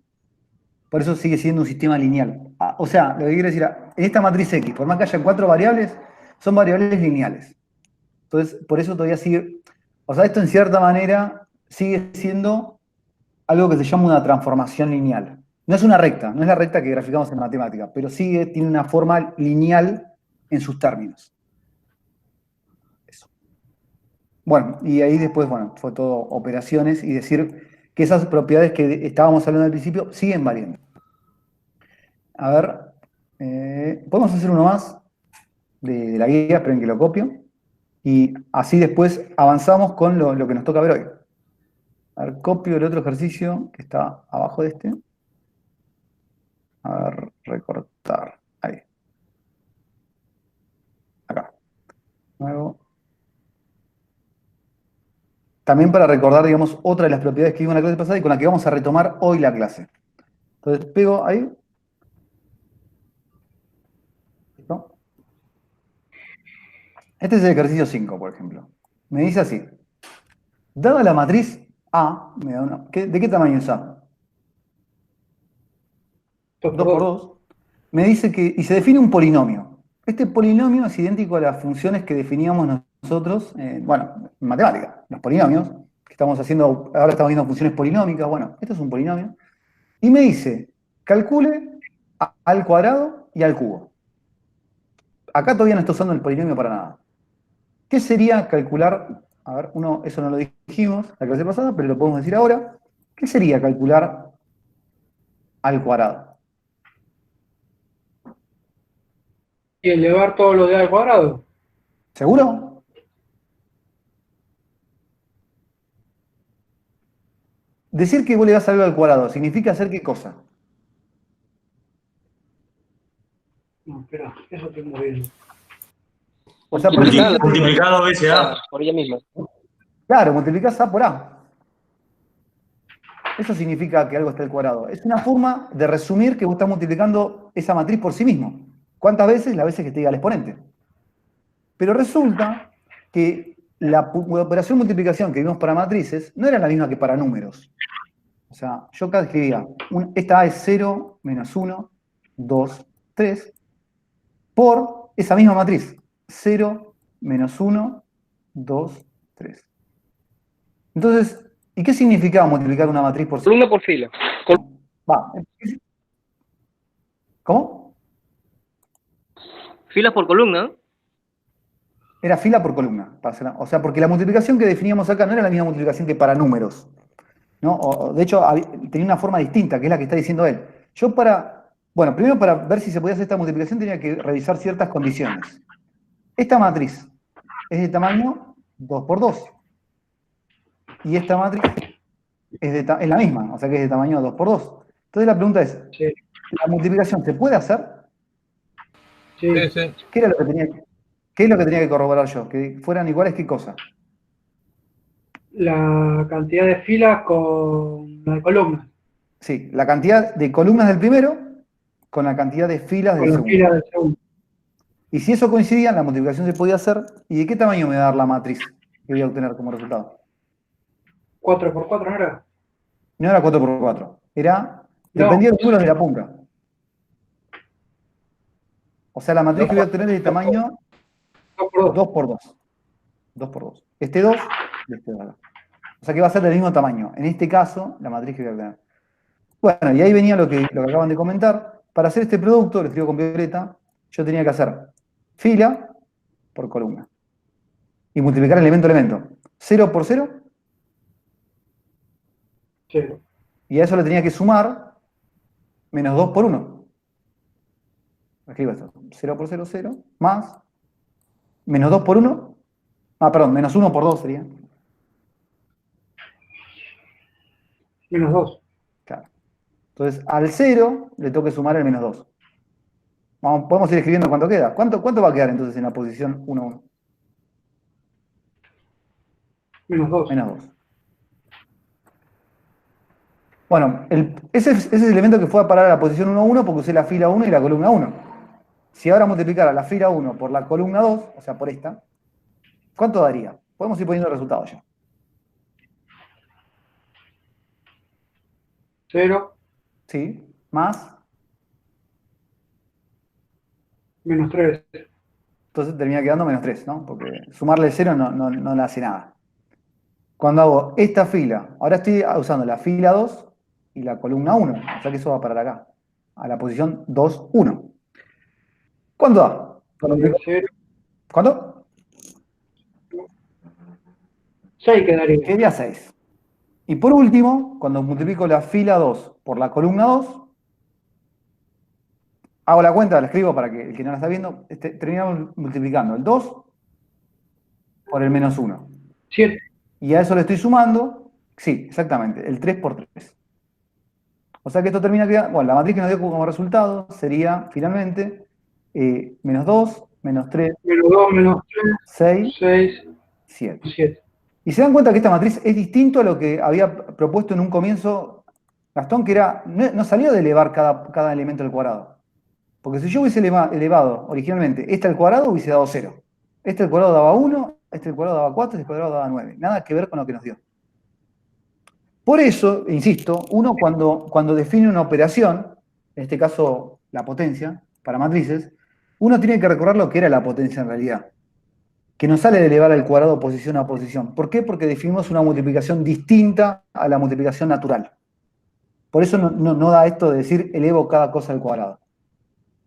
Por eso sigue siendo un sistema lineal. O sea, lo que quiero decir, en esta matriz X, por más que haya 4 variables, son variables lineales. Entonces, por eso todavía sigue, o sea, esto en cierta manera sigue siendo algo que se llama una transformación lineal. No es una recta, no es la recta que graficamos en matemática, pero tiene una forma lineal en sus términos. Eso. Bueno, y ahí después, bueno, fue todo operaciones y decir que esas propiedades que estábamos hablando al principio siguen valiendo. A ver, podemos hacer uno más de la guía, esperen que lo copio. Y así después avanzamos con lo que nos toca ver hoy. A ver, copio el otro ejercicio que está abajo de este. A ver, recortar. Ahí. Acá. Nuevo. También para recordar, digamos, otra de las propiedades que vimos en la clase pasada y con la que vamos a retomar hoy la clase. Entonces, pego ahí. ¿Listo? Este es el ejercicio 5, por ejemplo. Me dice así. Dada la matriz A, me da una, ¿de qué tamaño es A? 2 por 2. Me dice que, y se define un polinomio. Este polinomio es idéntico a las funciones que definíamos nosotros, bueno, en matemática, los polinomios, que estamos haciendo, ahora estamos viendo funciones polinómicas, bueno, esto es un polinomio. Y me dice, calcule al cuadrado y al cubo. Acá todavía no estoy usando el polinomio para nada. ¿Qué sería calcular? A ver, eso no lo dijimos la clase pasada, pero lo podemos decir ahora. ¿Qué sería calcular al cuadrado? ¿Y elevar todo lo de A al cuadrado? ¿Seguro? Decir que vos le das algo al cuadrado, ¿significa hacer qué cosa? No, espera, eso tengo bien. O sea, por ejemplo, Multiplicar 2 veces A. Por ella misma. claro, multiplicás A por A. Eso significa que algo está al cuadrado. Es una forma de resumir que vos estás multiplicando esa matriz por sí mismo. ¿Cuántas veces? Las veces que te diga el exponente. Pero resulta que la operación multiplicación que vimos para matrices no era la misma que para números. O sea, yo acá escribía, esta A es 0, menos 1, 2, 3, por esa misma matriz. 0, menos 1, 2, 3. Entonces, ¿y qué significaba multiplicar una matriz por 0? Columna por fila. ¿Cómo? Filas por columna. Era fila por columna. O sea, porque la multiplicación que definíamos acá no era la misma multiplicación que para números, ¿no? De hecho, tenía una forma distinta, que es la que está diciendo él. Bueno, primero para ver si se podía hacer esta multiplicación tenía que revisar ciertas condiciones. Esta matriz es de tamaño 2 por 2. Y esta matriz es la misma, o sea que es de tamaño 2 por 2. Entonces la pregunta es, Sí. ¿la multiplicación se puede hacer? Sí. ¿Qué es lo que tenía que corroborar yo? ¿Que fueran iguales qué cosa? La cantidad de filas con la de columnas. Sí, la cantidad de columnas del primero con la cantidad de filas del Con la segundo. fila del segundo. Y si eso coincidía, la multiplicación se podía hacer. ¿Y de qué tamaño me va a dar la matriz que voy a obtener como resultado? 4 por 4, ¿no era? No era 4 por 4. Era, No. dependía del número de la punta. O sea, la matriz que voy a obtener es de tamaño 2 por 2. 2 por 2. 2 por 2. Este 2 y este 2. O sea que va a ser del mismo tamaño. En este caso, la matriz que voy a obtener. Bueno, y ahí venía lo que acaban de comentar. Para hacer este producto, lo escribo con violeta, yo tenía que hacer fila por columna. Y multiplicar elemento a elemento. 0 por 0. 0. Y a eso le tenía que sumar menos 2 por 1. Escribo esto. 0 por 0, 0. Más menos 2 por 1. Ah, perdón, menos 1 por 2 sería. Menos 2. Claro. Entonces, al 0 le tengo que sumar el menos 2. Podemos ir escribiendo cuánto queda. ¿Cuánto va a quedar entonces en la posición 1, 1? Menos 2. Menos 2. Bueno, ese es el elemento que fue a parar a la posición 1, 1 porque usé la fila 1 y la columna 1. Si ahora multiplicara la fila 1 por la columna 2, o sea, por esta, ¿cuánto daría? Podemos ir poniendo el resultado ya. 0. ¿Sí? Más. Menos 3. Entonces termina quedando menos 3, ¿no? Porque sumarle el 0 no le hace nada. Cuando hago esta fila, ahora estoy usando la fila 2 y la columna 1. O sea que eso va a parar acá, a la posición 2, 1. ¿Cuánto da? 0. ¿Cuánto? 6 quedaría. Quedaría 6. Y por último, cuando multiplico la fila 2 por la columna 2, hago la cuenta, la escribo para que el que no la está viendo, terminamos multiplicando el 2 por el menos 1. 7. Y a eso le estoy sumando, sí, exactamente, el 3 por 3. O sea que esto termina quedando, bueno, la matriz que nos dio como resultado sería, finalmente, menos 2, menos 3, Menos 2, menos 3. 6, 6. 7. 7. Y se dan cuenta que esta matriz es distinto a lo que había propuesto en un comienzo Gastón, que era, no salió de elevar cada elemento al cuadrado. Porque si yo hubiese elevado originalmente este al cuadrado, hubiese dado 0. Este al cuadrado daba 1, este al cuadrado daba 4, este al cuadrado daba 9. Nada que ver con lo que nos dio. Por eso, insisto, uno cuando define una operación, en este caso la potencia, para matrices, uno tiene que recordar lo que era la potencia en realidad. Que no sale de elevar al cuadrado posición a posición. ¿Por qué? Porque definimos una multiplicación distinta a la multiplicación natural. Por eso no da esto de decir elevo cada cosa al cuadrado.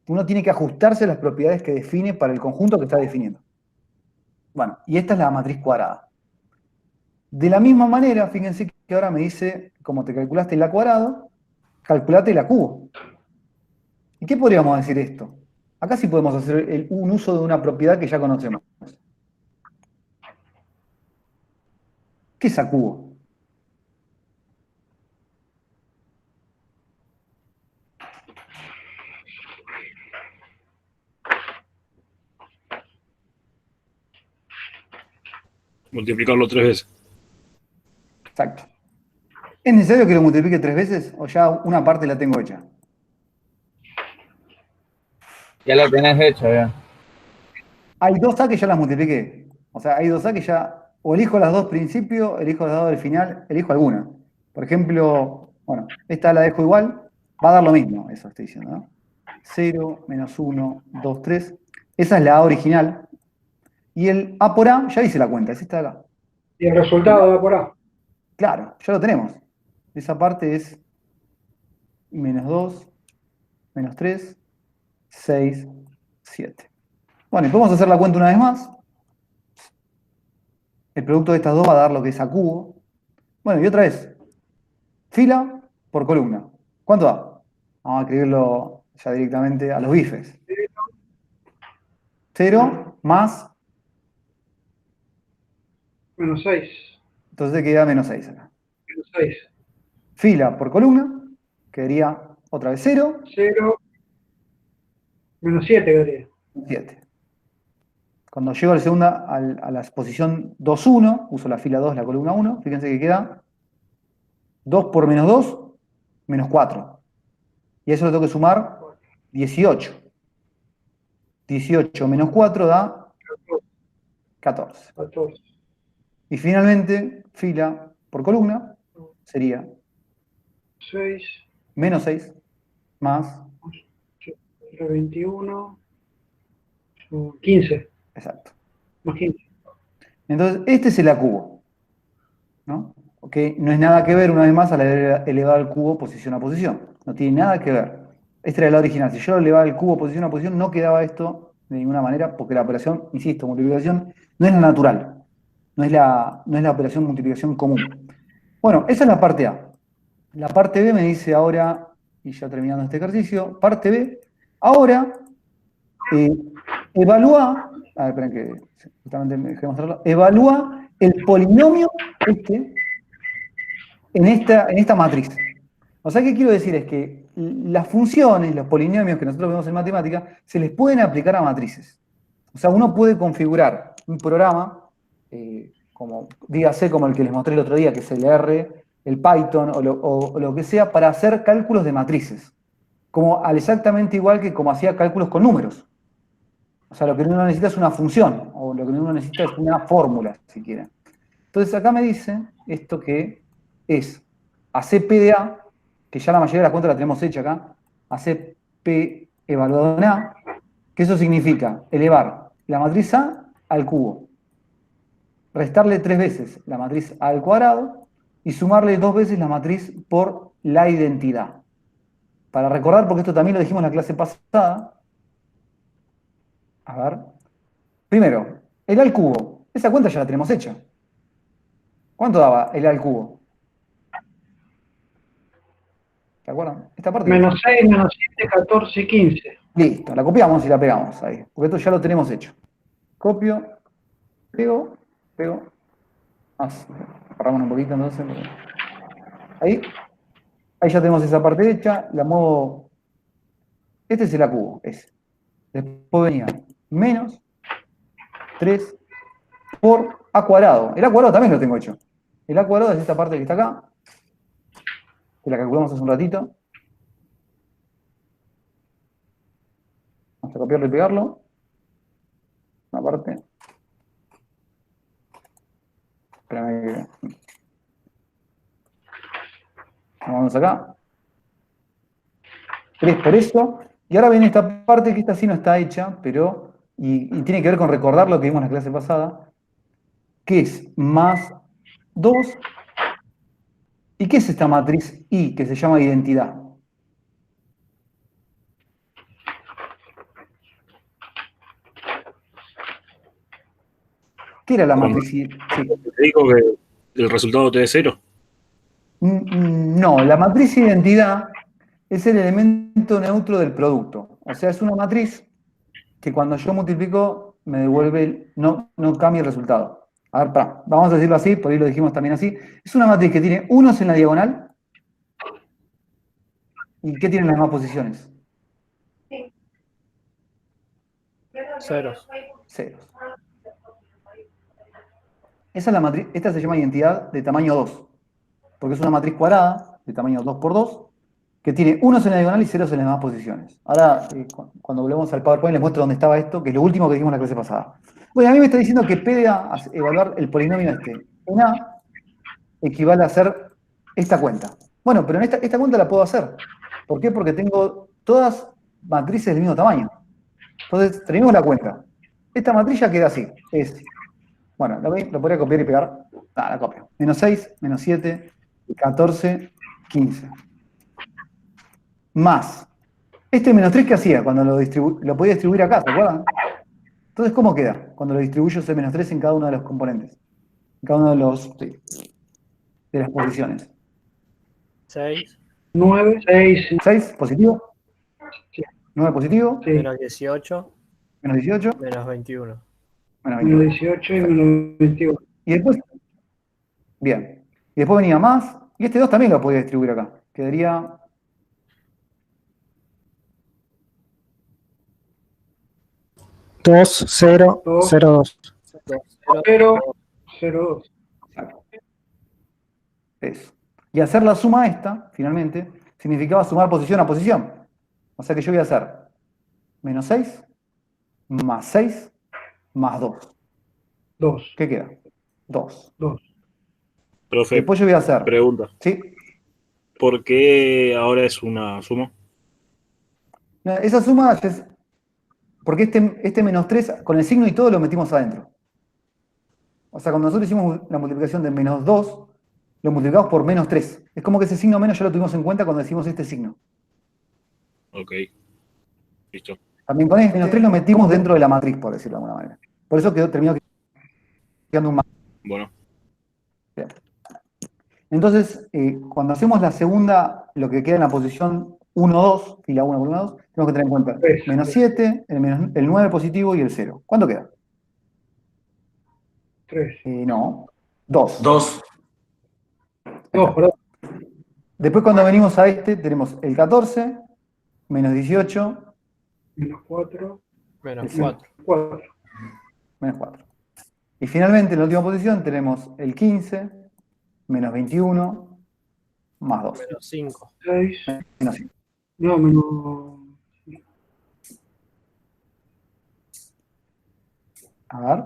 Uno tiene que ajustarse a las propiedades que define para el conjunto que está definiendo. Bueno, y esta es la matriz cuadrada. De la misma manera, fíjense que ahora me dice, como te calculaste la cuadrado, calculate la cubo. ¿Y qué podríamos decir esto? Acá sí podemos hacer un uso de una propiedad que ya conocemos. ¿Qué es a cubo? Multiplicarlo 3 veces. Exacto. ¿Es necesario que lo multiplique 3 veces o ya una parte la tengo hecha? Ya lo tenés hecho, ya. Hay 2A que ya las multipliqué. O sea, hay 2A que ya o elijo las dos principio, elijo las dos del final, elijo alguna. Por ejemplo, bueno, esta la dejo igual, va a dar lo mismo, eso estoy diciendo, ¿no? 0, menos 1, 2, 3. Esa es la A original. Y el A por A, ya hice la cuenta, es esta de acá. Y el resultado da por A. Claro, ya lo tenemos. Esa parte es menos 2, menos 3, 6, 7. Bueno, y podemos hacer la cuenta una vez más. El producto de estas dos va a dar lo que es a cubo. Bueno, y otra vez. Fila por columna. ¿Cuánto da? Vamos a escribirlo ya directamente a los bifes. 0 más. Menos 6. Entonces queda menos 6 acá. Menos 6. Fila por columna. Quedaría otra vez 0. 0. Menos 7 quedaría. 7. Cuando llego a la posición 2, 1, uso la fila 2, la columna 1, fíjense que queda 2 por menos 2, menos 4. Y eso lo tengo que sumar 18. 18 menos 4 da 14. 14. Y finalmente, fila por columna sería 6. menos 6 más 21. 15, Exacto. más 15. Entonces, este es el A cubo, ¿no? Que no es nada que ver, una vez más, al elevar el cubo posición a posición. No tiene nada que ver. Este era el original. Si yo lo elevaba el cubo posición a posición, no quedaba esto de ninguna manera, porque la operación, insisto, multiplicación, no es la natural. No es la operación multiplicación común. Bueno, esa es la parte A. La parte B me dice ahora, y ya terminando este ejercicio, parte B, ahora evalúa, a ver, esperen que justamente me dejé mostrarlo, evalúa el polinomio en esta matriz. O sea, ¿qué quiero decir? Es que las funciones, los polinomios que nosotros vemos en matemática, se les pueden aplicar a matrices. O sea, uno puede configurar un programa, como, dígase, como el que les mostré el otro día, que es el R, el Python o lo que sea, para hacer cálculos de matrices. Como al exactamente igual que como hacía cálculos con números. O sea, lo que uno necesita es una función, o lo que uno necesita es una fórmula, si quieren. Entonces acá me dice esto que es hacer P de A, que ya la mayoría de las cuentas la tenemos hecha acá, hacer P evaluado en A, que eso significa elevar la matriz A al cubo, restarle 3 veces la matriz A al cuadrado y sumarle 2 veces la matriz por la identidad. Para recordar, porque esto también lo dijimos en la clase pasada, a ver, primero, el A al cubo, esa cuenta ya la tenemos hecha. ¿Cuánto daba el A al cubo? ¿Se acuerdan? Esta parte. Menos 6, menos 7, 14, 15. Listo, la copiamos y la pegamos ahí, porque esto ya lo tenemos hecho. Copio, pego. Agarramos un poquito entonces. Ahí ya tenemos esa parte hecha, la muevo. Este es el A cubo, ese. Después venía menos 3 por A cuadrado. El A cuadrado también lo tengo hecho. El A cuadrado es esta parte que está acá, que la calculamos hace un ratito. Vamos a copiarlo y pegarlo. Una parte. Espérame que... Vamos acá. 3 por eso. Y ahora viene esta parte que esta sí no está hecha, pero... Y tiene que ver con recordar lo que vimos en la clase pasada, que es más 2. ¿Y qué es esta matriz I que se llama identidad? ¿Qué era la matriz I? Sí. Te digo que el resultado te dé 0. No, la matriz identidad es el elemento neutro del producto. O sea, es una matriz que cuando yo multiplico me devuelve, no cambia el resultado. A ver, vamos a decirlo así, por ahí lo dijimos también así. Es una matriz que tiene unos en la diagonal. ¿Y qué tienen las demás posiciones? Ceros. Ceros. Esa es la matriz, esta se llama identidad de tamaño 2, porque es una matriz cuadrada de tamaño 2 por 2, que tiene unos en la diagonal y ceros en las demás posiciones. Ahora, cuando volvemos al PowerPoint, les muestro dónde estaba esto, que es lo último que dijimos en la clase pasada. Bueno, a mí me está diciendo que P de A, evaluar el polinomio en A, equivale a hacer esta cuenta. Bueno, pero en esta cuenta la puedo hacer. ¿Por qué? Porque tengo todas matrices del mismo tamaño. Entonces, tenemos la cuenta. Esta matriz ya queda así. Bueno, lo podría copiar y pegar. La copio. Menos 6, menos 7, 14, 15. Más. Este menos 3, ¿qué hacía? Cuando lo podía distribuir acá, ¿se acuerdan? Entonces, ¿cómo queda? Cuando lo distribuyo ese menos 3 en cada uno de los componentes. En cada uno de las posiciones. 6. 9, 6. 6, positivo. 9, positivo. Sí. Menos 18. Menos 18. Menos 21. Menos Menos 21. 18 y menos 21. Y después, bien. Y después venía más. Y este 2 también lo podía distribuir acá. Quedaría 2, 0, 0, 2. 0, 0, 2. Exacto. Eso. Y hacer la suma esta, finalmente, significaba sumar posición a posición. O sea que yo voy a hacer menos 6, más 6, más 2. 2. ¿Qué queda? 2. 2. Profe, Después yo voy a hacer... pregunta. ¿Sí? ¿Por qué ahora es una suma? Esa suma es... Porque este menos 3, con el signo y todo, lo metimos adentro. O sea, cuando nosotros hicimos la multiplicación de menos 2, lo multiplicamos por menos 3. Es como que ese signo menos ya lo tuvimos en cuenta cuando decimos este signo. Ok. Listo. También con este menos 3 lo metimos dentro de la matriz, por decirlo de alguna manera. Por eso terminó quedando un más. Bueno. Bien. Entonces, cuando hacemos la segunda, lo que queda en la posición 1, 2, fila 1 por 1, 2, tenemos que tener en cuenta menos 7, el 9 positivo y el 0. ¿Cuánto queda? 3. No, 2. 2. 2, perdón. Después cuando venimos a este, tenemos el 14, menos 18, Menos 4. Menos 4. 4. menos 4. Y finalmente, en la última posición, tenemos el 15, menos 21, más 2. Menos 5. 6. Menos 5. No, menos. A ver.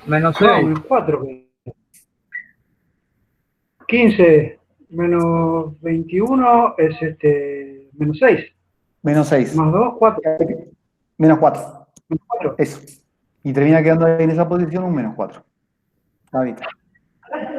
Menos No, 6. menos 4. 15 menos 21 es menos 6. Menos 6. Más 2, 4. Menos 4. Menos 4. Eso. Y termina quedando ahí en esa posición un menos 4. Ahí está.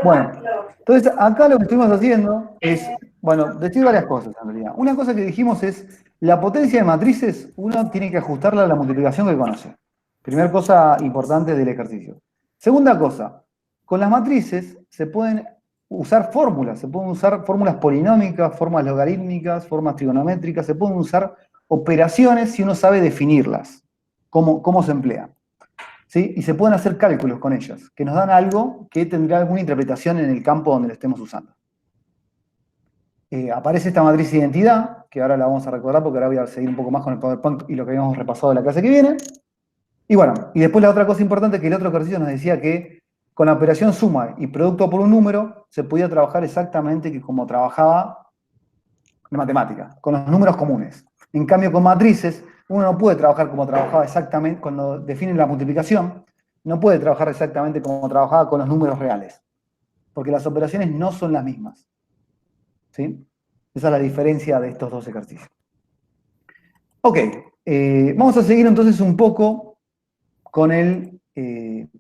Bueno, entonces acá lo que estuvimos haciendo es, bueno, decir varias cosas en realidad. Una cosa que dijimos es, la potencia de matrices, uno tiene que ajustarla a la multiplicación que conoce. Primera cosa importante del ejercicio. Segunda cosa, con las matrices se pueden usar fórmulas, se pueden usar fórmulas polinómicas, formas logarítmicas, formas trigonométricas, se pueden usar operaciones si uno sabe definirlas, cómo se emplean. ¿Sí? Y se pueden hacer cálculos con ellas, que nos dan algo que tendrá alguna interpretación en el campo donde lo estemos usando. Aparece esta matriz de identidad, que ahora la vamos a recordar porque ahora voy a seguir un poco más con el PowerPoint y lo que habíamos repasado de la clase que viene. Y bueno, y después la otra cosa importante es que el otro ejercicio nos decía que con la operación suma y producto por un número se podía trabajar exactamente como trabajaba en matemática, con los números comunes. En cambio, con matrices, uno no puede trabajar como trabajaba exactamente, cuando definen la multiplicación, no puede trabajar exactamente como trabajaba con los números reales, porque las operaciones no son las mismas. ¿Sí? Esa es la diferencia de estos dos ejercicios. Ok, vamos a seguir entonces un poco con el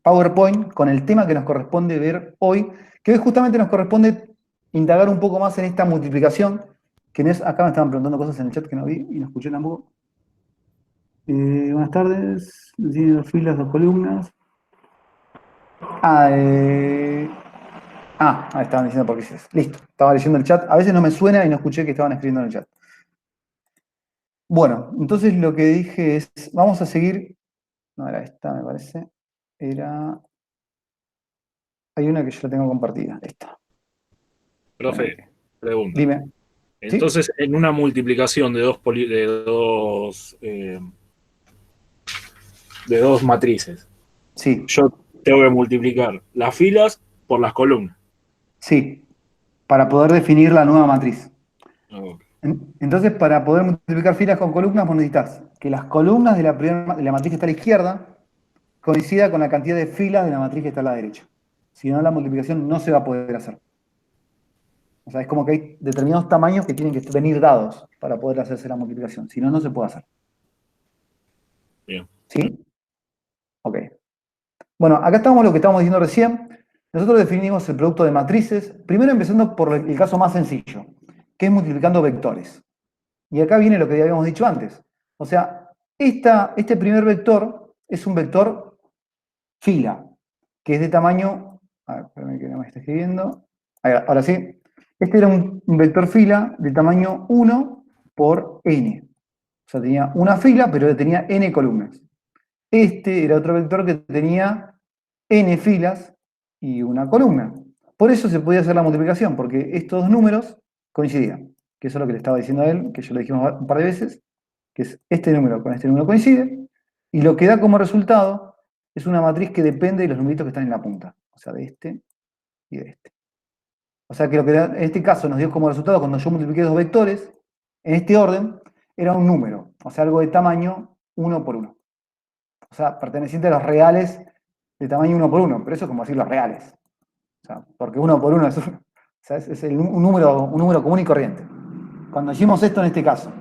PowerPoint, con el tema que nos corresponde ver hoy, que hoy justamente nos corresponde indagar un poco más en esta multiplicación, que no es, acá me estaban preguntando cosas en el chat que no vi y no escuché tampoco. Buenas tardes, tiene 2 filas, 2 columnas. Ahí estaban diciendo por qué es eso. Listo, estaba leyendo el chat. A veces no me suena y no escuché que estaban escribiendo en el chat. Bueno, entonces lo que dije es, vamos a seguir. No era esta, me parece. Hay una que yo la tengo compartida. Esta. Profe, pregunta. Dime. Entonces, en una multiplicación de dos matrices, Sí. yo tengo que multiplicar las filas por las columnas. Sí, para poder definir la nueva matriz. Ok. Entonces, para poder multiplicar filas con columnas, vos necesitas que las columnas de la matriz que está a la izquierda coincida con la cantidad de filas de la matriz que está a la derecha. Si no, la multiplicación no se va a poder hacer. O sea, es como que hay determinados tamaños que tienen que venir dados para poder hacerse la multiplicación. Si no, no se puede hacer. Bien. ¿Sí? Ok. Bueno, acá estamos lo que estábamos diciendo recién. Nosotros definimos el producto de matrices, primero empezando por el caso más sencillo, que es multiplicando vectores. Y acá viene lo que habíamos dicho antes. O sea, este primer vector es un vector fila, que es de tamaño... A ver, espérame que no me está escribiendo. Ahora sí. Este era un vector fila de tamaño 1 por n. O sea, tenía una fila, pero tenía n columnas. Este era otro vector que tenía n filas y una columna. Por eso se podía hacer la multiplicación, porque estos dos números coincidían. Que eso es lo que le estaba diciendo a él, que yo le dijimos un par de veces, que es este número con este número coincide, y lo que da como resultado es una matriz que depende de los numeritos que están en la punta. O sea, de este y de este. O sea que lo que en este caso nos dio como resultado, cuando yo multipliqué dos vectores, en este orden, era un número. O sea, algo de tamaño 1 por 1. O sea, perteneciente a los reales de tamaño 1 por 1. Pero eso es como decir los reales. O sea, porque 1 por 1 es, un número común y corriente. Cuando hicimos esto en este caso,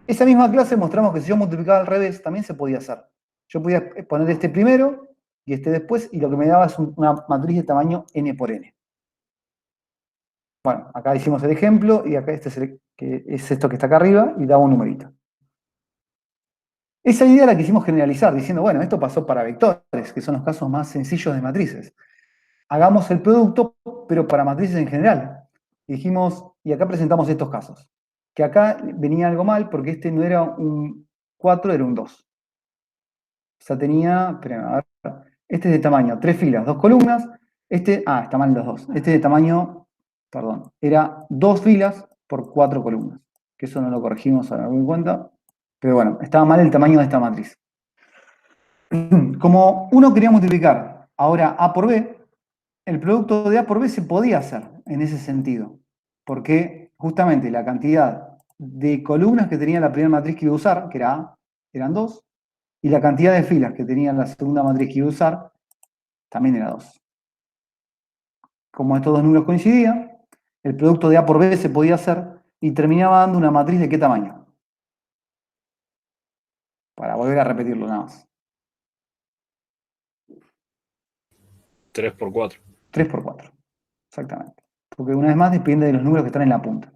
Esa misma clase mostramos que si yo multiplicaba al revés, también se podía hacer. Yo podía poner este primero y este después, y lo que me daba es una matriz de tamaño n por n. Bueno, acá hicimos el ejemplo, y acá este es esto que está acá arriba, y daba un numerito. Esa idea la quisimos generalizar, diciendo, bueno, esto pasó para vectores, que son los casos más sencillos de matrices. Hagamos el producto, pero para matrices en general. Y dijimos, y acá presentamos estos casos. Que acá venía algo mal, porque este no era un 4, era un 2. O sea, tenía, esperen, a ver, este es de tamaño 3 filas, 2 columnas. Está mal los dos. Este es de tamaño, perdón, era 2 filas por 4 columnas. Que eso no lo corregimos, ahora me doy cuenta. Pero bueno, estaba mal el tamaño de esta matriz. Como uno quería multiplicar ahora A por B, el producto de A por B se podía hacer en ese sentido. Porque justamente la cantidad de columnas que tenía la primera matriz que iba a usar, que era A, eran 2, y la cantidad de filas que tenía la segunda matriz que iba a usar, también era 2. Como estos dos números coincidían, el producto de A por B se podía hacer y terminaba dando una matriz de ¿qué tamaño? Para volver a repetirlo nada más. 3 por 4. 3 por 4. Exactamente. Porque una vez más depende de los números que están en la punta.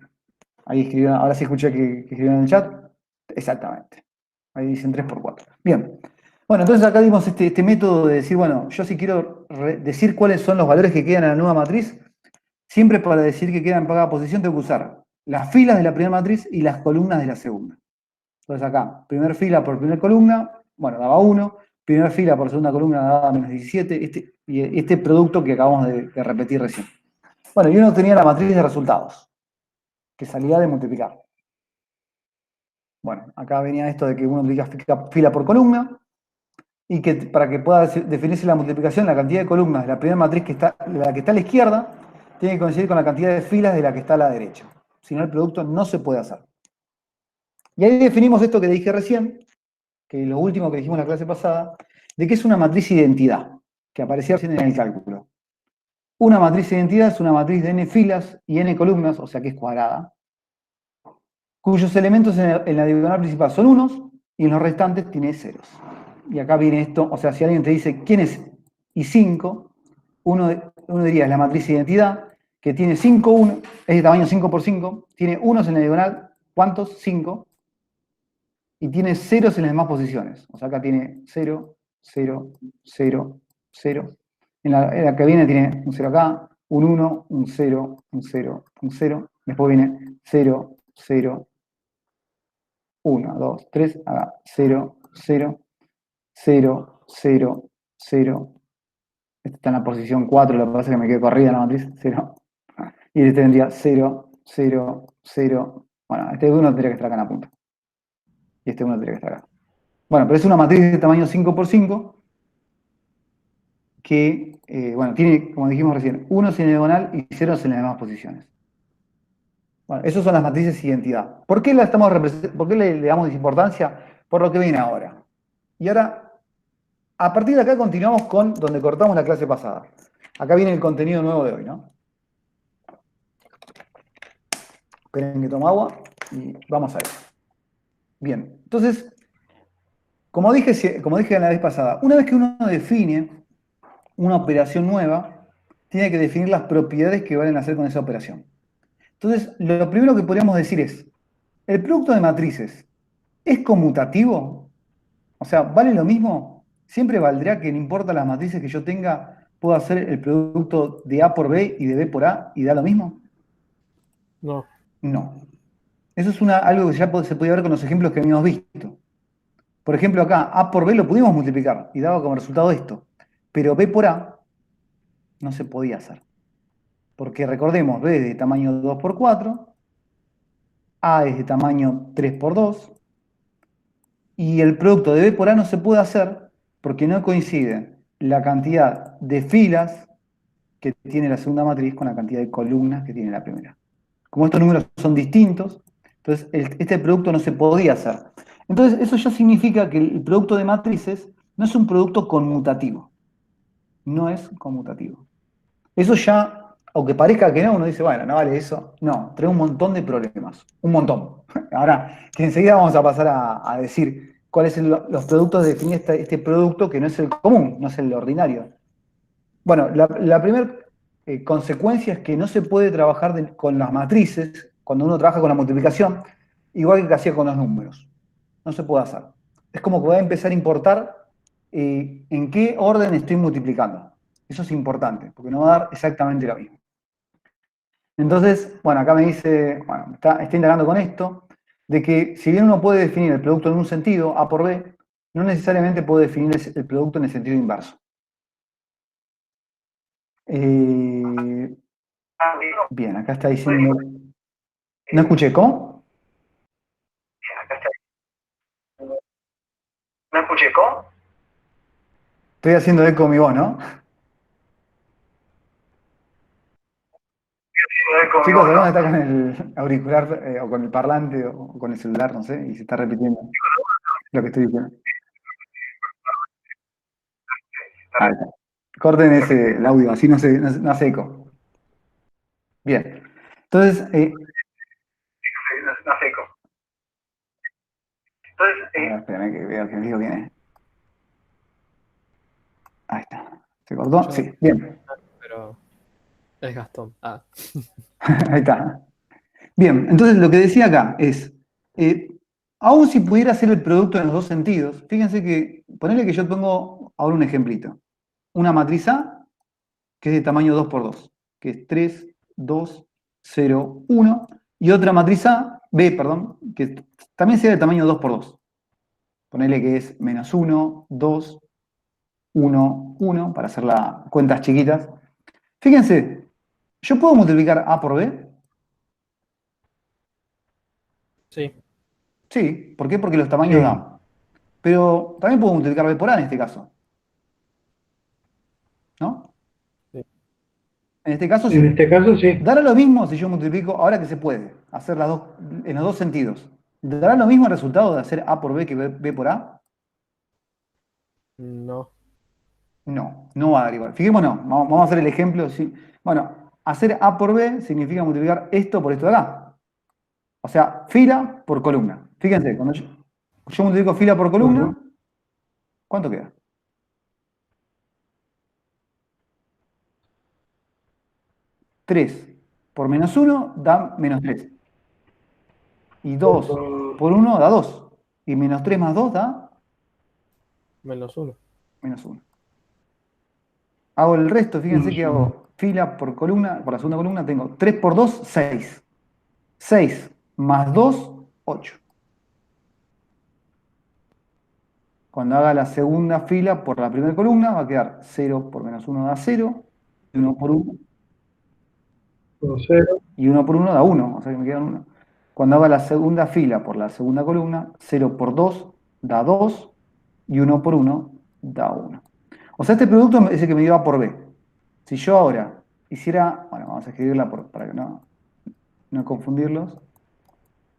Ahí escribieron, ahora sí escuché que escribieron en el chat. Exactamente. Ahí dicen 3 por 4. Bien. Bueno, entonces acá dimos este método de decir, bueno, yo si quiero decir cuáles son los valores que quedan en la nueva matriz, siempre para decir que quedan en cada posición tengo que usar las filas de la primera matriz y las columnas de la segunda. Entonces acá, primera fila por primera columna, bueno, daba 1, primera fila por segunda columna daba menos 17, y este producto que acabamos de repetir recién. Bueno, y uno tenía la matriz de resultados, que salía de multiplicar. Bueno, acá venía esto de que uno multiplica fila por columna, y que para que pueda definirse la multiplicación, la cantidad de columnas de la primera matriz la que está a la izquierda, tiene que coincidir con la cantidad de filas de la que está a la derecha. Si no, el producto no se puede hacer. Y ahí definimos esto que dije recién, que lo último que dijimos en la clase pasada, de que es una matriz identidad, que aparecía recién en el cálculo. Una matriz identidad es una matriz de n filas y n columnas, o sea que es cuadrada, cuyos elementos en la diagonal principal son unos y en los restantes tiene ceros. Y acá viene esto, o sea, si alguien te dice quién es y 5, uno diría es la matriz identidad, que tiene 5, 1, es de tamaño 5 por 5, tiene unos en la diagonal, ¿cuántos? 5, y tiene ceros en las demás posiciones. O sea, acá tiene 0, 0, 0, 0. En la que viene tiene un 0 acá, un 1, un 0, un 0, un 0. Después viene 0, 0, 1, 2, 3, acá 0, 0, 0, 0, 0. Este está en la posición 4, lo que pasa es que me quedé corrida la matriz, 0. Y este tendría 0, 0, 0. Bueno, este 1 tendría que estar acá en la punta. Y este 1 tendría que estar acá. Bueno, pero es una matriz de tamaño 5 por 5 que, bueno, tiene, como dijimos recién, unos en diagonal y ceros en las demás posiciones. Bueno, esas son las matrices identidad. ¿Por qué le damos importancia? Por lo que viene ahora. Y ahora, a partir de acá continuamos con donde cortamos la clase pasada. Acá viene el contenido nuevo de hoy, ¿no? Esperen que tomo agua y vamos a ver. Bien, entonces, como dije la vez pasada, una vez que uno define una operación nueva, tiene que definir las propiedades que van a hacer con esa operación. Entonces, lo primero que podríamos decir es, ¿el producto de matrices es conmutativo? O sea, ¿vale lo mismo? ¿Siempre valdrá que no importa las matrices que yo tenga, puedo hacer el producto de A por B y de B por A y da lo mismo? No. No. Eso es algo que ya se podía ver con los ejemplos que habíamos visto. Por ejemplo, acá, A por B lo pudimos multiplicar y daba como resultado esto. Pero B por A no se podía hacer. Porque recordemos, B es de tamaño 2 por 4, A es de tamaño 3 por 2, y el producto de B por A no se puede hacer porque no coincide la cantidad de filas que tiene la segunda matriz con la cantidad de columnas que tiene la primera. Como estos números son distintos, entonces este producto no se podía hacer. Entonces eso ya significa que el producto de matrices no es un producto conmutativo. No es conmutativo. Eso ya aunque parezca que no, uno dice, bueno, no vale eso. No, trae un montón de problemas, un montón. Ahora, que enseguida vamos a pasar a decir cuáles son los productos de definir este producto que no es el común, no es el ordinario. Bueno, la primera consecuencia es que no se puede trabajar con las matrices, cuando uno trabaja con la multiplicación, igual que hacía con los números. No se puede hacer. Es como que voy a empezar a importar en qué orden estoy multiplicando. Eso es importante, porque no va a dar exactamente lo mismo. Entonces, bueno, acá me dice, bueno, está indagando con esto, de que si bien uno puede definir el producto en un sentido, A por B, no necesariamente puede definir el producto en el sentido inverso. Bien, acá está diciendo... No escuché, ¿cómo? No escuché, ¿cómo? Estoy haciendo eco mi voz, ¿no? Chicos, ¿alguno está con el auricular o con el parlante o con el celular, no sé, y se está repitiendo lo que estoy diciendo? Ahí está. Corten el audio, así no hace eco. Bien. Entonces, No sé, ¿cómo? Entonces, espérame que veo que digo bien es. Ahí está. ¿Se cortó? Sí, bien. Pero es Gastón. Ah. Ahí está. Bien, entonces lo que decía acá es, aún si pudiera hacer el producto en los dos sentidos, fíjense que, ponele que yo pongo ahora un ejemplito. Una matriz A, que es de tamaño 2 por 2, que es 3, 2, 0, 1, y otra matriz B, perdón, que también sea de tamaño 2 por 2. Ponele que es menos 1, 2, 1, 1, para hacer las cuentas chiquitas. Fíjense, ¿yo puedo multiplicar A por B? Sí. Sí, ¿por qué? Porque los tamaños dan. Pero también puedo multiplicar B por A en este caso. ¿No? Sí. En este caso sí. En este caso sí. Dará lo mismo si yo multiplico, ahora que se puede, hacer las dos en los dos sentidos. ¿Dará lo mismo el resultado de hacer A por B que B por A? No. No, no va a dar igual. Fijémonos, vamos a hacer el ejemplo. ¿Sí? Bueno, hacer A por B significa multiplicar esto por esto de acá. O sea, fila por columna. Fíjense, cuando yo multiplico fila por columna, ¿cuánto queda? 3 por menos 1 da menos 3. Y 2 por 1 da 2. Y menos 3 más 2 da Menos 1. menos 1. Hago el resto, fíjense que hago fila por columna, por la segunda columna tengo 3 por 2, 6. 6 más 2, 8. Cuando haga la segunda fila por la primera columna va a quedar 0 por menos 1 da 0, y 1 por 1. 0. Y 1 por 1 da 1, o sea que me quedan 1. Cuando haga la segunda fila por la segunda columna, 0 por 2 da 2, y 1 por 1 da 1. O sea, este producto es el que me dio A por B. Si yo ahora hiciera, bueno, vamos a escribirla para que no confundirlos.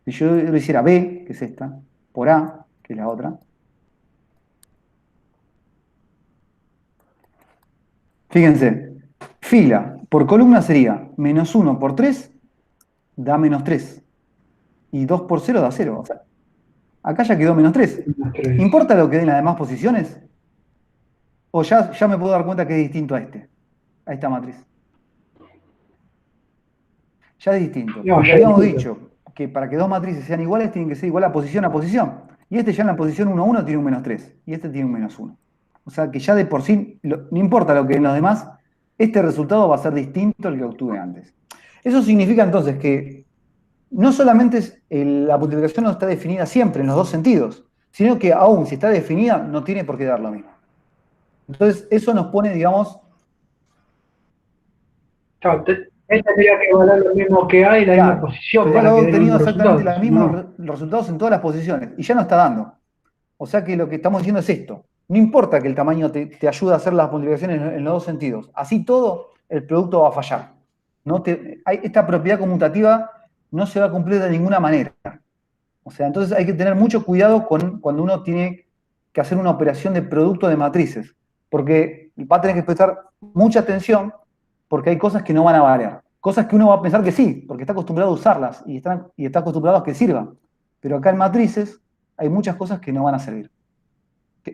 Si yo lo hiciera B, que es esta, por A, que es la otra. Fíjense, fila por columna sería menos 1 por 3 da menos 3. Y 2 por 0 da 0. O sea, acá ya quedó menos 3. ¿Importa lo que den las demás posiciones? ¿O ya me puedo dar cuenta que es distinto a esta matriz? Ya es distinto. No, Porque ya habíamos es distinto. dicho que para que dos matrices sean iguales tienen que ser igual a posición. Y este ya en la posición 1, 1 tiene un menos 3. Y este tiene un menos 1. O sea que ya de por sí, no importa lo que den los demás, este resultado va a ser distinto al que obtuve antes. Eso significa entonces que no solamente la multiplicación no está definida siempre en los dos sentidos, sino que aún si está definida no tiene por qué dar lo mismo. Entonces eso nos pone, digamos... Claro, él tendría que valer lo mismo que A y la misma posición. Tendría que Para haber que obtenido den los exactamente los resultados. mismos resultados en todas las posiciones, y ya no está dando. O sea que lo que estamos diciendo es esto. No importa que el tamaño te ayude a hacer las multiplicaciones en los dos sentidos. Así todo, el producto va a fallar. Esta propiedad conmutativa no se va a cumplir de ninguna manera. O sea, entonces hay que tener mucho cuidado cuando uno tiene que hacer una operación de producto de matrices, porque va a tener que prestar mucha atención porque hay cosas que no van a variar. Cosas que uno va a pensar que sí, porque está acostumbrado a usarlas y está acostumbrado a que sirvan. Pero acá en matrices hay muchas cosas que no van a servir.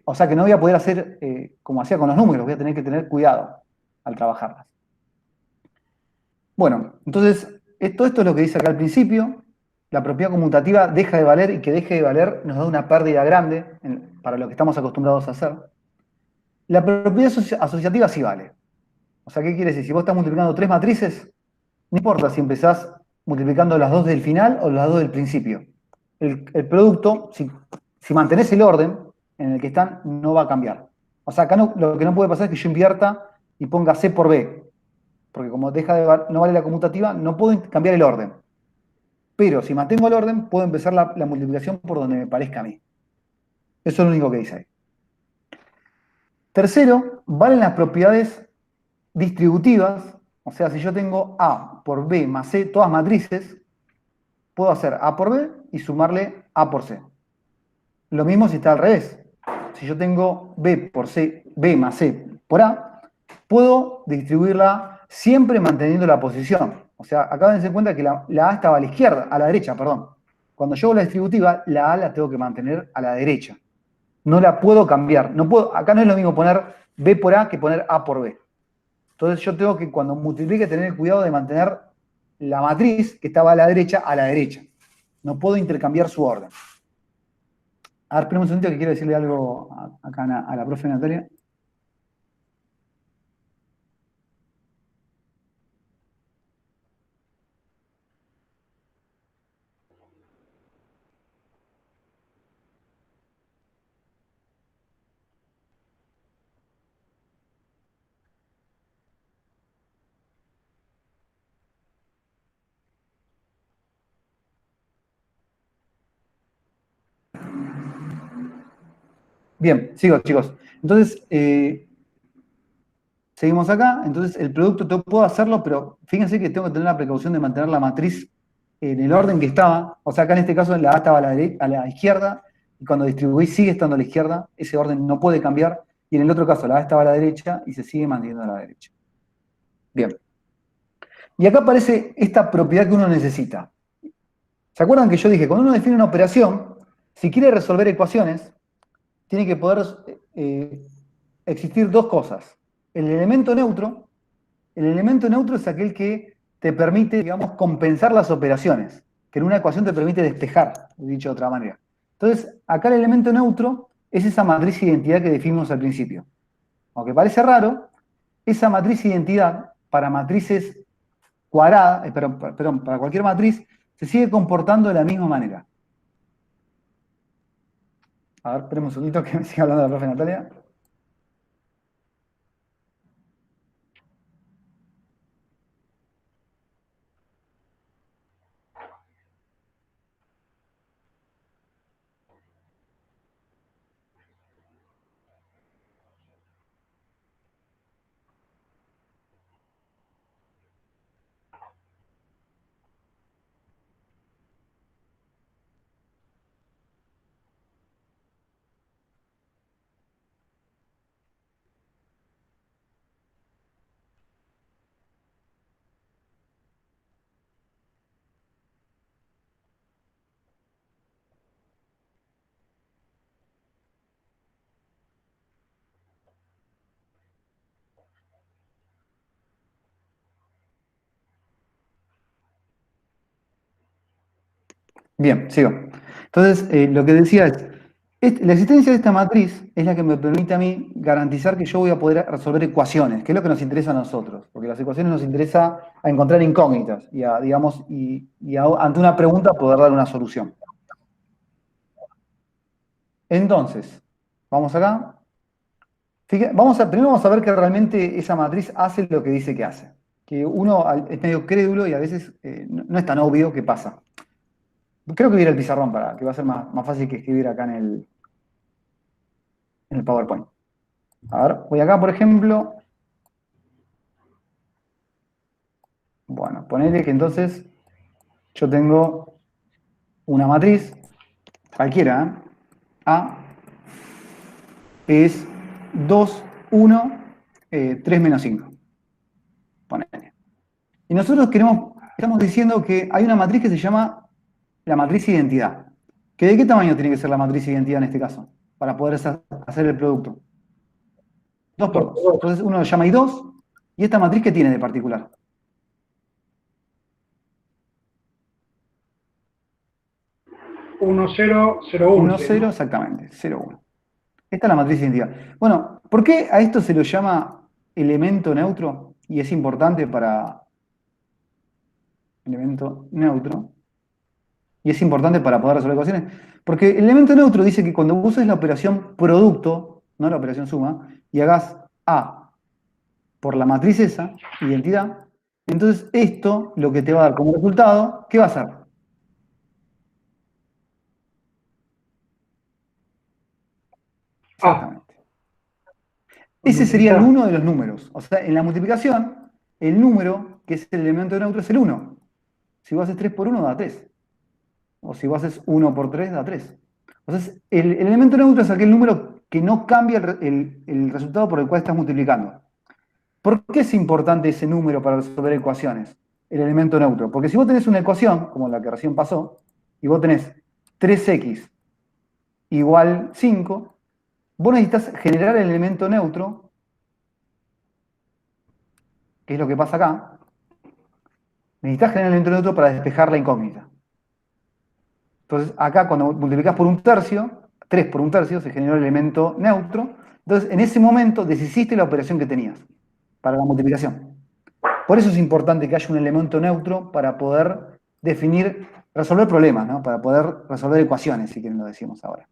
O sea que no voy a poder hacer como hacía con los números, voy a tener que tener cuidado al trabajarlas. Bueno, entonces, esto es lo que dice acá al principio. La propiedad conmutativa deja de valer, y que deje de valer nos da una pérdida grande para lo que estamos acostumbrados a hacer. La propiedad asociativa sí vale. O sea, ¿qué quiere decir? Si vos estás multiplicando tres matrices, no importa si empezás multiplicando las dos del final o las dos del principio. El producto, si mantenés el orden en el que están, no va a cambiar. O sea, acá lo que no puede pasar es que yo invierta y ponga C por B. Porque como no vale la conmutativa, no puedo cambiar el orden. Pero si mantengo el orden, puedo empezar la multiplicación por donde me parezca a mí. Eso es lo único que dice ahí. Tercero, valen las propiedades distributivas. O sea, si yo tengo A por B más C, todas matrices, puedo hacer A por B y sumarle A por C. Lo mismo si está al revés. Si yo tengo B por C, B más C por A, puedo distribuirla siempre manteniendo la posición. O sea, acá dense cuenta que la A estaba a la izquierda, a la derecha, perdón. Cuando yo hago la distributiva, la A la tengo que mantener a la derecha. No la puedo cambiar. Acá no es lo mismo poner B por A que poner A por B. Entonces yo tengo que, cuando multiplique, tener el cuidado de mantener la matriz que estaba a la derecha. No puedo intercambiar su orden. A ver, esperemos un segundito que quiero decirle algo acá a la profe Natalia. Bien, sigo, chicos. Entonces, seguimos acá. Entonces, el producto puedo hacerlo, pero fíjense que tengo que tener la precaución de mantener la matriz en el orden que estaba. O sea, acá en este caso la A estaba a la izquierda, y cuando distribuí sigue estando a la izquierda. Ese orden no puede cambiar. Y en el otro caso la A estaba a la derecha y se sigue manteniendo a la derecha. Bien. Y acá aparece esta propiedad que uno necesita. ¿Se acuerdan que yo dije, cuando uno define una operación, si quiere resolver ecuaciones, tiene que poder existir dos cosas. El elemento neutro es aquel que te permite, digamos, compensar las operaciones, que en una ecuación te permite despejar, dicho de otra manera. Entonces, acá el elemento neutro es esa matriz de identidad que definimos al principio. Aunque parece raro, esa matriz de identidad para matrices cuadradas, perdón, para cualquier matriz, se sigue comportando de la misma manera. A ver, esperemos un segundito que me siga hablando la profe Natalia. Bien, sigo. Entonces, lo que decía es, la existencia de esta matriz es la que me permite a mí garantizar que yo voy a poder resolver ecuaciones, que es lo que nos interesa a nosotros, porque las ecuaciones nos interesa a encontrar incógnitas y, digamos, ante una pregunta poder dar una solución. Entonces, vamos acá. Primero vamos a ver que realmente esa matriz hace lo que dice que hace. Que uno es medio crédulo y a veces no es tan obvio qué pasa. Creo que voy a ir al pizarrón que va a ser más fácil que escribir acá en el PowerPoint. A ver, voy acá, por ejemplo. Bueno, ponele que entonces yo tengo una matriz, cualquiera, ¿eh? A es 2, 1, 3 menos 5. ponele. Y nosotros estamos diciendo que hay una matriz que se llama la matriz identidad. ¿Que de qué tamaño tiene que ser la matriz identidad en este caso? Para poder hacer el producto. 2 por 2. Entonces uno lo llama I2. ¿Y esta matriz qué tiene de particular? 1, 0, 0, 1. 1, 0, exactamente. 0, 1. Esta es la matriz de identidad. Bueno, ¿por qué a esto se lo llama elemento neutro? Y es importante para elemento neutro. Y es importante para poder resolver ecuaciones. Porque el elemento neutro dice que cuando uses la operación producto, no la operación suma, y hagas A por la matriz esa, identidad, entonces esto lo que te va a dar como resultado, ¿qué va a ser? Exactamente. Ese sería el 1 de los números. O sea, en la multiplicación, el número, que es el elemento neutro, es el 1. Si vos haces 3 por 1, da 3. O si vos haces 1 por 3, da 3. Entonces, el elemento neutro es aquel número que no cambia el resultado por el cual estás multiplicando. ¿Por qué es importante ese número para resolver ecuaciones? El elemento neutro. Porque si vos tenés una ecuación, como la que recién pasó, y vos tenés 3x igual 5, vos necesitas generar el elemento neutro, que es lo que pasa acá. Necesitas generar el elemento neutro para despejar la incógnita. Entonces, acá cuando multiplicás por un tercio, 3 por un tercio, se generó el elemento neutro. Entonces, en ese momento deshiciste la operación que tenías para la multiplicación. Por eso es importante que haya un elemento neutro para poder resolver problemas, ¿no? Para poder resolver ecuaciones, si quieren lo decimos ahora.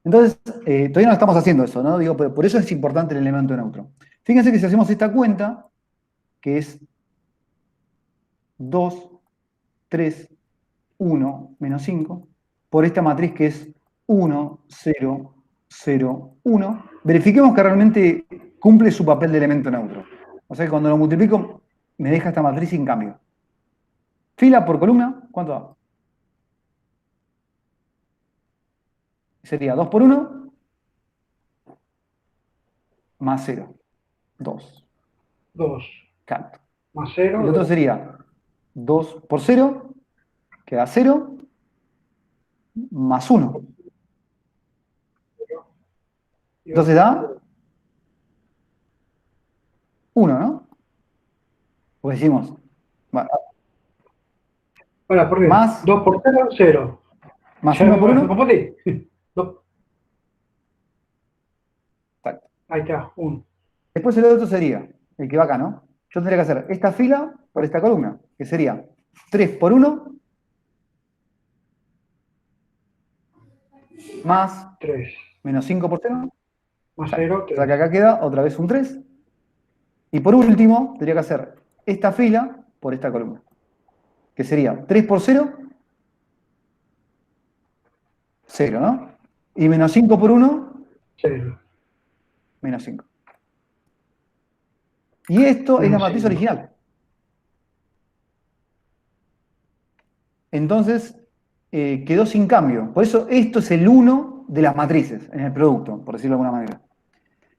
Entonces, todavía no estamos haciendo eso, ¿no? Digo, por eso es importante el elemento neutro. Fíjense que si hacemos esta cuenta, que es 2, 3, 1, menos 5, por esta matriz que es 1, 0, 0, 1, verifiquemos que realmente cumple su papel de elemento neutro. O sea que cuando lo multiplico, me deja esta matriz sin cambio. Fila por columna, ¿cuánto da? Sería 2 por 1 más 0. 2. 2. Canto. Más 0. El otro sería 2 por 0, queda 0, más 1. Entonces da 1, ¿no? Pues decimos, bueno, Ahora, ¿por qué? Más- 2 por 0, 0. más 1 por 1. ¿Confundí? Exacto. Ahí está, 1. Después el otro sería, el que va acá, ¿no? Yo tendría que hacer esta fila por esta columna, que sería 3 por 1 más 3. menos 5 por 0. Más 0, O sea 3. que acá queda otra vez un 3. Y por último, tendría que hacer esta fila por esta columna, que sería 3 por 0, 0, ¿no? Y menos 5 por 1, 0. menos 5. Y esto es la Menos matriz 5. original. Entonces, quedó sin cambio. Por eso esto es el 1 de las matrices en el producto, por decirlo de alguna manera.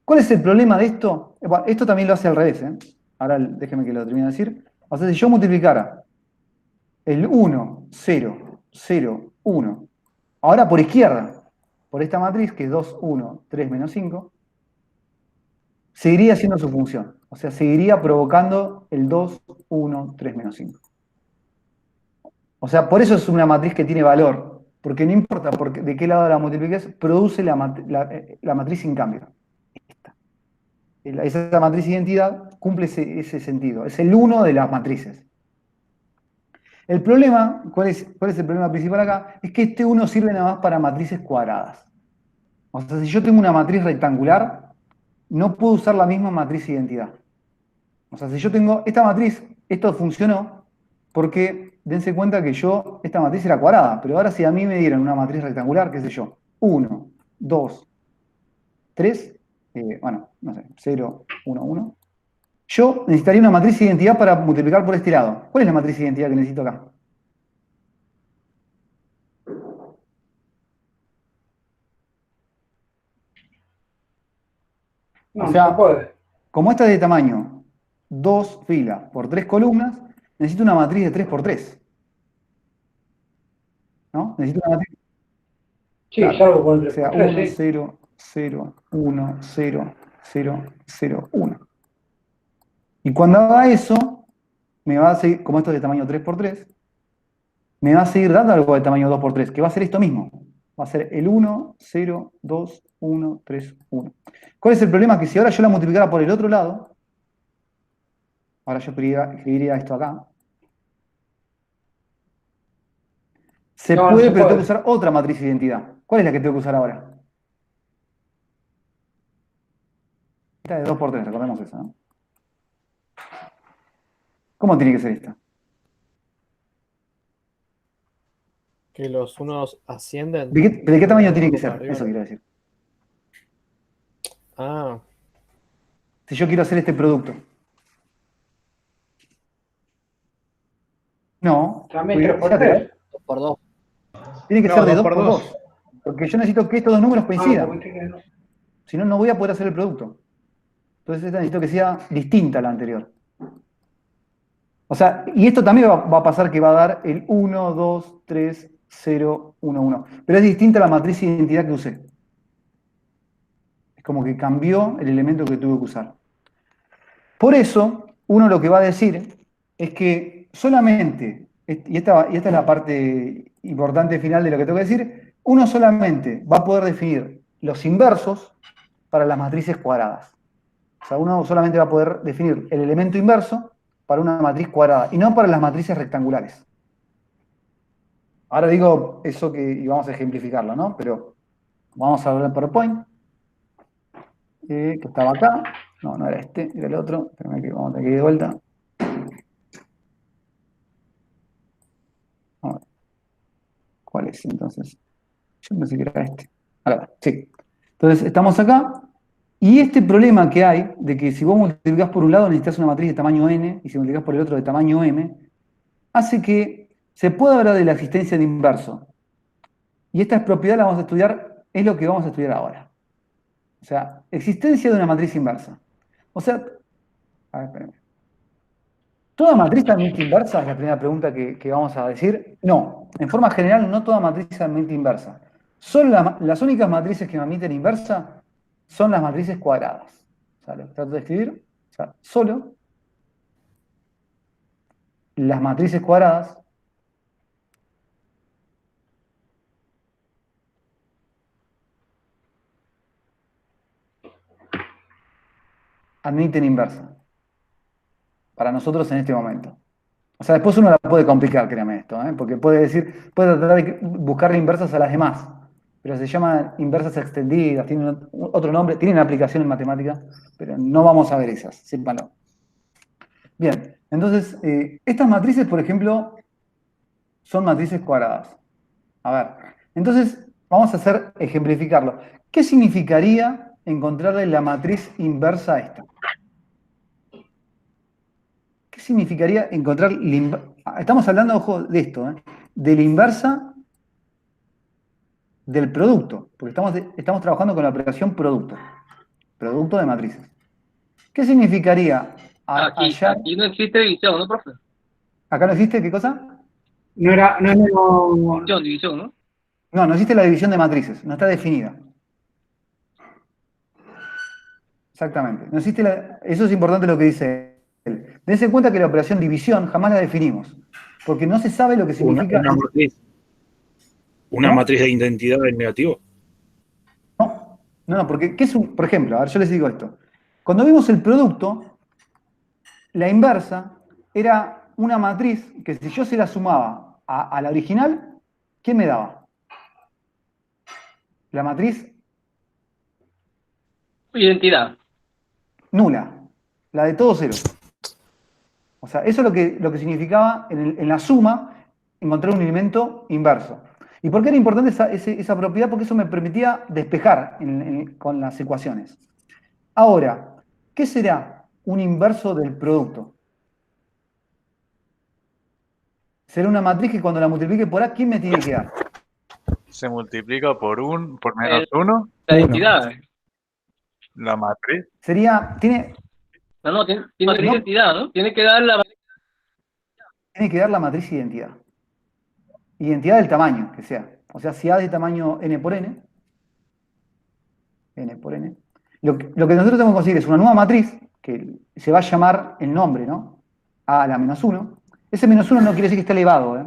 ¿Cuál es el problema de esto? Bueno, esto también lo hace al revés, ¿eh? Ahora déjeme que lo termine de decir. O sea, si yo multiplicara el 1, 0, 0, 1, ahora por izquierda, por esta matriz, que es 2, 1, 3, menos 5, seguiría haciendo su función. O sea, seguiría provocando el 2, 1, 3, menos 5. O sea, por eso es una matriz que tiene valor. Porque no importa de qué lado la multipliques, produce la matriz sin cambio. Esa matriz de identidad cumple ese sentido. Es el 1 de las matrices. El problema, ¿cuál es el problema principal acá? Es que este 1 sirve nada más para matrices cuadradas. O sea, si yo tengo una matriz rectangular, no puedo usar la misma matriz de identidad. O sea, si yo tengo esta matriz, esto funcionó porque dense cuenta que esta matriz era cuadrada, pero ahora si a mí me dieran una matriz rectangular, qué sé yo, 1, 2, 3, bueno, no sé, 0, 1, 1. Yo necesitaría una matriz de identidad para multiplicar por este lado. ¿Cuál es la matriz de identidad que necesito acá? No, O sea, no se puede. como esta es de tamaño 2 filas por 3 columnas, necesito una matriz de 3 por 3. ¿No? Necesito una matriz. Sí, Claro. salvo con O sea, 3, 1, sí. 0, 0, 1, 0, 0, 0, 1. Y cuando haga eso, me va a seguir, como esto es de tamaño 3 por 3, me va a seguir dando algo de tamaño 2 por 3, que va a ser esto mismo. Va a ser el 1, 0, 2, 1, 3, 1. ¿Cuál es el problema? Que si ahora yo la multiplicara por el otro lado, ahora yo escribiría esto acá, se No, no puede, se pero tengo puede. que usar otra matriz de identidad. ¿Cuál es la que tengo que usar ahora? Esta de 2 por 3, recordemos eso, ¿no? ¿Cómo tiene que ser esta? Que los unos ascienden. ¿De qué tamaño tiene que para ser? arriba. Eso quiero decir. Ah, Si yo quiero hacer este producto. No. También 3 por fíjate, 3. 2 por 2. tiene que No, ser de 2 2 por por 2. 2. Porque yo necesito que estos dos números coincidan. porque que no. Si no, no voy a poder hacer el producto. Entonces esta necesito que sea distinta a la anterior. O sea, y esto también va a pasar que va a dar el 1, 2, 3, 0, 1, 1. Pero es distinta a la matriz de identidad que usé. Es como que cambió el elemento que tuve que usar. Por eso, uno lo que va a decir es que solamente, y esta es la parte importante final de lo que tengo que decir, uno solamente va a poder definir los inversos para las matrices cuadradas. O sea, uno solamente va a poder definir el elemento inverso para una matriz cuadrada y no para las matrices rectangulares. Ahora digo eso y vamos a ejemplificarlo, ¿no? Pero vamos a ver el PowerPoint, que estaba acá. No, no era este, era el otro. Espérame que vamos a tener que ir de vuelta. A ver. ¿Cuál es entonces? Yo pensé que era este. Ahora, sí. Entonces, estamos acá. Y este problema que hay, de que si vos multiplicás por un lado necesitas una matriz de tamaño n, y si multiplicás por el otro de tamaño m, hace que se pueda hablar de la existencia de inverso. Y esta propiedad la vamos a estudiar, es lo que vamos a estudiar ahora. O sea, existencia de una matriz inversa. O sea, a ver, espérame. ¿Toda matriz admite inversa? Es la primera pregunta que vamos a decir. No, en forma general no toda matriz admite inversa. Solo las únicas matrices que me admiten inversa son las matrices cuadradas. O sea, lo que trato de escribir, o sea, solo las matrices cuadradas admiten inversa. Para nosotros en este momento. O sea, después uno la puede complicar, créame esto, porque puede tratar de buscarle inversas a las demás, pero se llaman inversas extendidas, tienen otro nombre, tienen aplicación en matemática, pero no vamos a ver esas, sépanlo. Bien, entonces, estas matrices, por ejemplo, son matrices cuadradas. A ver, entonces vamos a ejemplificarlo. ¿Qué significaría encontrarle la matriz inversa a esta? ¿Qué significaría encontrar estamos hablando, ojo, de esto, de la inversa del producto, porque estamos trabajando con la operación producto de matrices. ¿Qué significaría hallar? Aquí no existe división, ¿no, profe? ¿Acá no existe qué cosa? No. División, ¿no? No existe la división de matrices, no está definida. Exactamente. No existe eso es importante lo que dice él. Dense en cuenta que la operación división jamás la definimos, porque no se sabe lo que significa. Una matriz de identidad en negativo. No, porque por ejemplo, a ver, yo les digo esto. Cuando vimos el producto, la inversa era una matriz que si yo se la sumaba a la original, ¿qué me daba? La matriz Identidad. nula, la de todo cero. O sea, eso es lo que significaba en la suma encontrar un elemento inverso. ¿Y por qué era importante esa propiedad? Porque eso me permitía despejar con las ecuaciones. Ahora, ¿qué será un inverso del producto? Será una matriz que cuando la multiplique por A, ¿quién me tiene que dar? Se multiplica por menos 1, La identidad. la matriz. Sería, No, tiene que dar identidad, ¿no? Tiene que dar la... Tiene que dar la matriz identidad. Identidad del tamaño que sea. O sea, si A es de tamaño n por n, lo que nosotros tenemos que conseguir es una nueva matriz que se va a llamar el nombre, ¿no? A la menos 1. Ese menos 1 no quiere decir que esté elevado, ¿eh?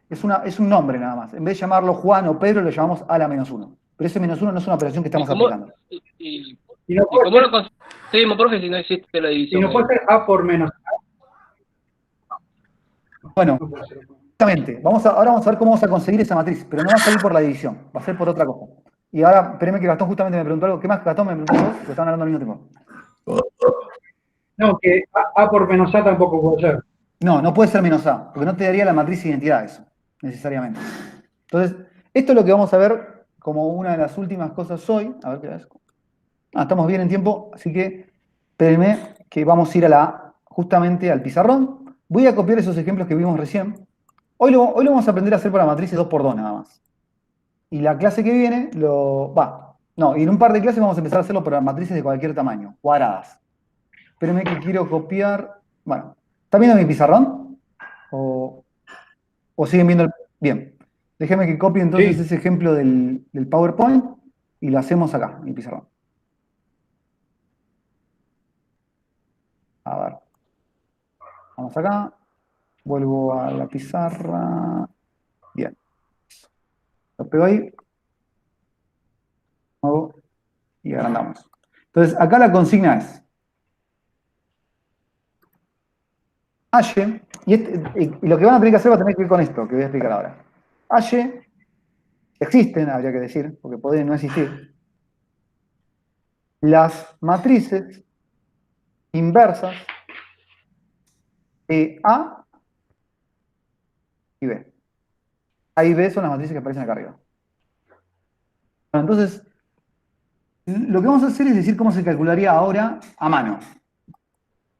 Es un nombre nada más. En vez de llamarlo Juan o Pedro, lo llamamos a la menos 1. Pero ese menos 1 no es una operación que estamos aplicando. ¿Y no puede cómo lo conseguimos, profe, si no existe la y división? no puede ser A por menos A. Bueno, No puede ser. exactamente. Ahora vamos a ver cómo vamos a conseguir esa matriz, pero no va a salir por la división, va a ser por otra cosa. Y ahora, espérenme que Gastón justamente me preguntó algo. ¿Qué más, Gastón? Me preguntó algo, que estaban hablando al mismo tiempo. No, que A por menos A tampoco puede ser. No, no puede ser menos A, porque no te daría la matriz identidad eso, necesariamente. Entonces, esto es lo que vamos a ver como una de las últimas cosas hoy. A ver qué es. Estamos bien en tiempo, así que espérenme que vamos a ir justamente al pizarrón. Voy a copiar esos ejemplos que vimos recién. Hoy lo vamos a aprender a hacer para matrices 2x2 nada más. Y la clase que viene y en un par de clases vamos a empezar a hacerlo para matrices de cualquier tamaño, cuadradas. Espérenme que quiero copiar. Bueno, ¿están viendo mi pizarrón? ¿O siguen viendo el...? Bien. Déjeme que copie entonces ese ejemplo del PowerPoint y lo hacemos acá, en mi pizarrón. A ver. Vamos acá. Vuelvo a la pizarra. Bien. Lo pego ahí. Muevo y agrandamos. Entonces, acá la consigna es H, y lo que van a tener que hacer va a tener que ver con esto, que voy a explicar ahora. H, existen, habría que decir, porque pueden no existir, las matrices inversas de A y B. A y B son las matrices que aparecen acá arriba. Bueno, entonces, lo que vamos a hacer es decir cómo se calcularía ahora a mano.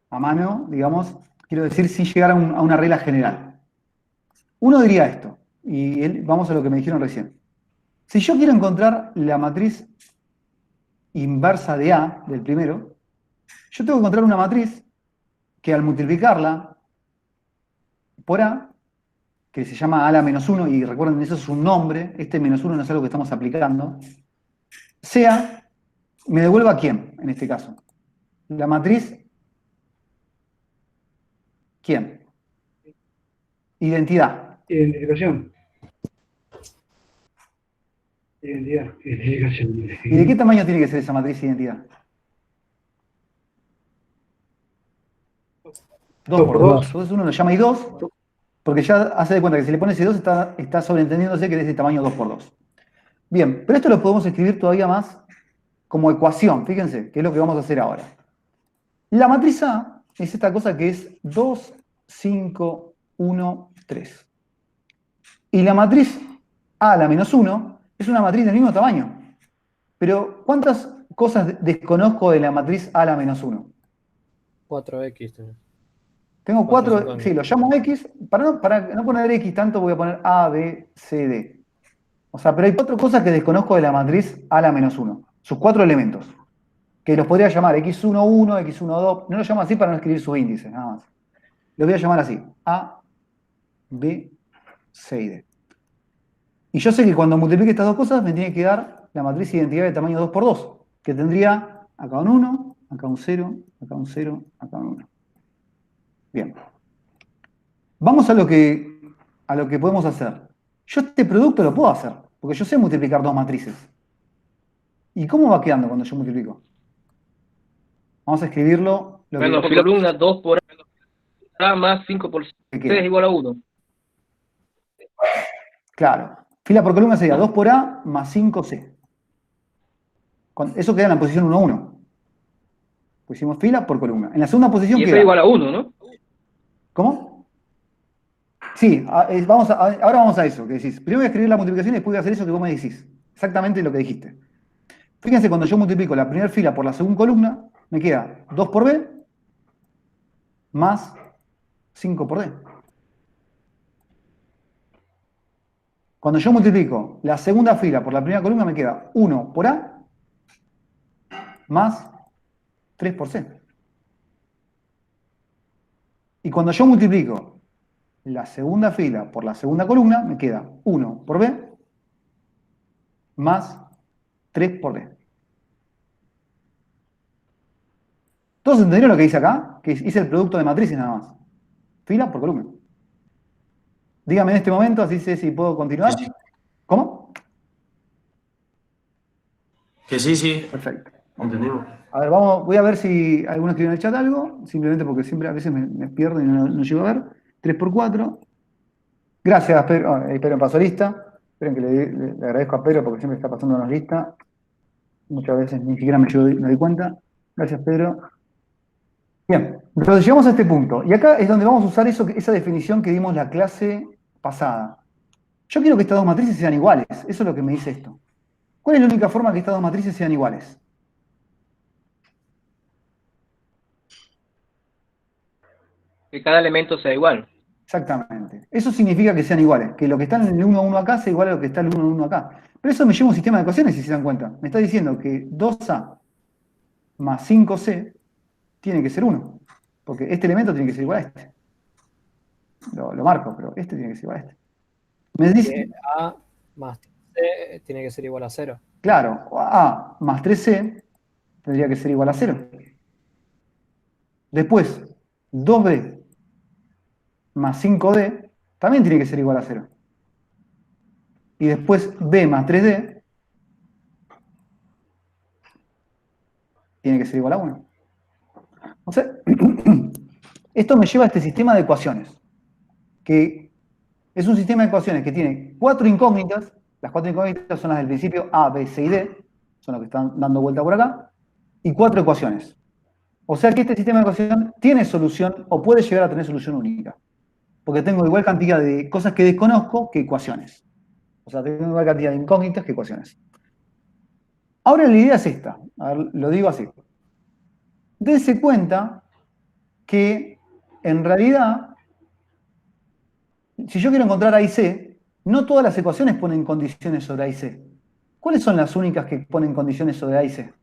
A mano, digamos, quiero decir, sin llegar a una regla general. Uno diría esto, y vamos a lo que me dijeron recién. Si yo quiero encontrar la matriz inversa de A, del primero, yo tengo que encontrar una matriz que al multiplicarla por A, que se llama A la menos 1, y recuerden, eso es un nombre, este menos 1 no es algo que estamos aplicando, me devuelva ¿quién, en este caso? La matriz, ¿quién? Identidad. Identificación. Identificación. ¿Y de qué tamaño tiene que ser esa matriz de identidad? 2x2. Entonces uno lo llama I2, porque ya hace de cuenta que si le pones I2 está sobreentendiéndose que es de tamaño 2x2. Bien, pero esto lo podemos escribir todavía más como ecuación, fíjense, que es lo que vamos a hacer ahora. La matriz A es esta cosa que es 2, 5, 1, 3. Y la matriz A la menos 1 es una matriz del mismo tamaño. Pero, ¿cuántas cosas desconozco de la matriz A la menos 1? 4x. Tengo 4, sí, lo llamo X. Para no poner X tanto, voy a poner A, B, C, D. O sea, pero hay 4 cosas que desconozco de la matriz A la menos 1. Sus 4 elementos. Que los podría llamar X11, X12. No los llamo así para no escribir sus índices, nada más. Los voy a llamar así. A, B, C y D. Y yo sé que cuando multiplique estas dos cosas me tiene que dar la matriz de identidad de tamaño 2x2, que tendría acá un 1, acá un 0, acá un 0, acá un 1. Bien. Vamos a lo que podemos hacer. Yo este producto lo puedo hacer, porque yo sé multiplicar dos matrices. ¿Y cómo va quedando cuando yo multiplico? Vamos a escribirlo. Bueno, fila columna 2 por A más 5 por C es igual a 1. Claro. Fila por columna sería 2 por A más 5C. Eso queda en la posición 1, 1. Pusimos fila por columna. En la segunda posición y queda... eso es igual a 1, ¿no? ¿Cómo? Sí, ahora vamos a eso que decís. Primero voy a escribir la multiplicación y después voy a hacer eso que vos me decís. Exactamente lo que dijiste. Fíjense, cuando yo multiplico la primera fila por la segunda columna, me queda 2 por B más 5 por D. Cuando yo multiplico la segunda fila por la primera columna, me queda 1 por A más 3 por C. Y cuando yo multiplico la segunda fila por la segunda columna, me queda 1 por B más 3 por D. ¿Todos entendieron lo que hice acá? Que hice el producto de matrices nada más. Fila por columna. Dígame en este momento, así sé si puedo continuar. Sí, sí. ¿Cómo? Que sí, sí, Perfecto. entendimos. A ver, voy a ver si alguno escribe en el chat algo, simplemente porque siempre a veces me pierdo y no llego a ver. 3 por 4. Gracias, Pedro. Pedro me pasó lista. Esperen que le agradezco a Pedro porque siempre está pasándonos lista. Muchas veces ni siquiera me doy cuenta. Gracias, Pedro. Bien, entonces llegamos a este punto. Y acá es donde vamos a usar esa definición que dimos la clase pasada. Yo quiero que estas dos matrices sean iguales. Eso es lo que me dice esto. ¿Cuál es la única forma que estas dos matrices sean iguales? Que cada elemento sea igual. Exactamente. Eso significa que sean iguales, que lo que está en el 1, 1 acá sea igual a lo que está en el 1, 1 acá. Pero eso me lleva a un sistema de ecuaciones, si se dan cuenta. Me está diciendo que 2A más 5C tiene que ser 1, porque este elemento tiene que ser igual a este. Lo marco, pero este tiene que ser igual a este. Me dice, Que A más C tiene que ser igual a 0. claro, A más 3C tendría que ser igual a 0. Después, 2B más 5D también tiene que ser igual a 0. Y después B más 3D tiene que ser igual a 1. O sea, esto me lleva a este sistema de ecuaciones, que es un sistema de ecuaciones que tiene 4 incógnitas. Las 4 incógnitas son las del principio A, B, C y D, son las que están dando vuelta por acá, y 4 ecuaciones. O sea que este sistema de ecuaciones tiene solución o puede llegar a tener solución única, porque tengo igual cantidad de cosas que desconozco que ecuaciones. O sea, tengo igual cantidad de incógnitas que ecuaciones. Ahora la idea es esta, a ver, lo digo así. Dense cuenta que en realidad, si yo quiero encontrar A y C, no todas las ecuaciones ponen condiciones sobre A y C. ¿Cuáles son las únicas que ponen condiciones sobre A y C?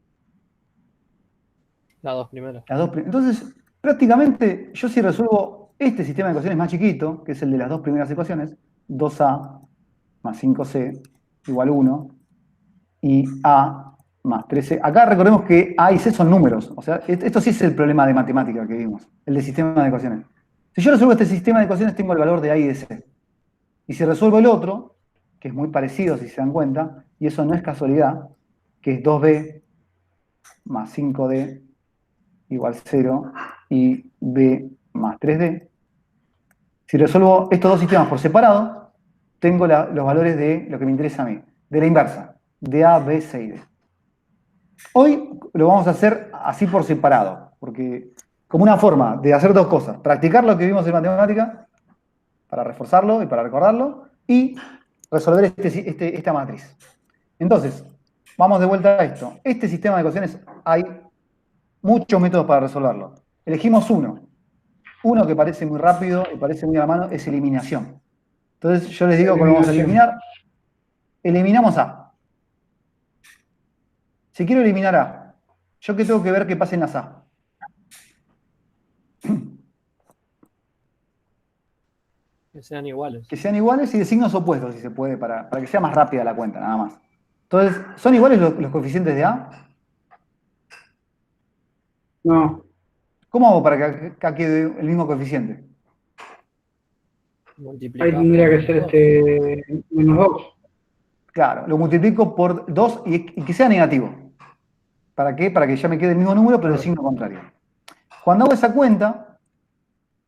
Las dos primeras. Las dos Entonces, prácticamente, yo si resuelvo este sistema de ecuaciones más chiquito, que es el de las dos primeras ecuaciones, 2A más 5C igual a 1, y A más 3C. Acá recordemos que A y C son números. O sea, esto sí es el problema de matemática que vimos, el de sistema de ecuaciones. Si yo resuelvo este sistema de ecuaciones, tengo el valor de A y de C. Y si resuelvo el otro, que es muy parecido si se dan cuenta, y eso no es casualidad, que es 2B más 5D igual 0 y B más 3D. Si resuelvo estos dos sistemas por separado, tengo los valores de lo que me interesa a mí, de la inversa, de A, B, C y D. Hoy lo vamos a hacer así por separado, porque como una forma de hacer dos cosas, practicar lo que vimos en matemática, para reforzarlo y para recordarlo, y resolver esta matriz. Entonces, vamos de vuelta a esto. Este sistema de ecuaciones hay muchos métodos para resolverlo. Elegimos uno. Uno que parece muy rápido y parece muy a la mano es eliminación. Entonces yo les digo que vamos a eliminar. Eliminamos A. Si quiero eliminar A, ¿yo qué tengo que ver que pase en las A? Que sean iguales. Que sean iguales y de signos opuestos, si se puede, para que sea más rápida la cuenta, nada más. Entonces, ¿son iguales los coeficientes de A? No. ¿Cómo hago para que acá quede el mismo coeficiente? Ahí tendría que ser menos 2. Claro, lo multiplico por 2 y que sea negativo. ¿Para qué? Para que ya me quede el mismo número, pero el signo contrario. Cuando hago esa cuenta,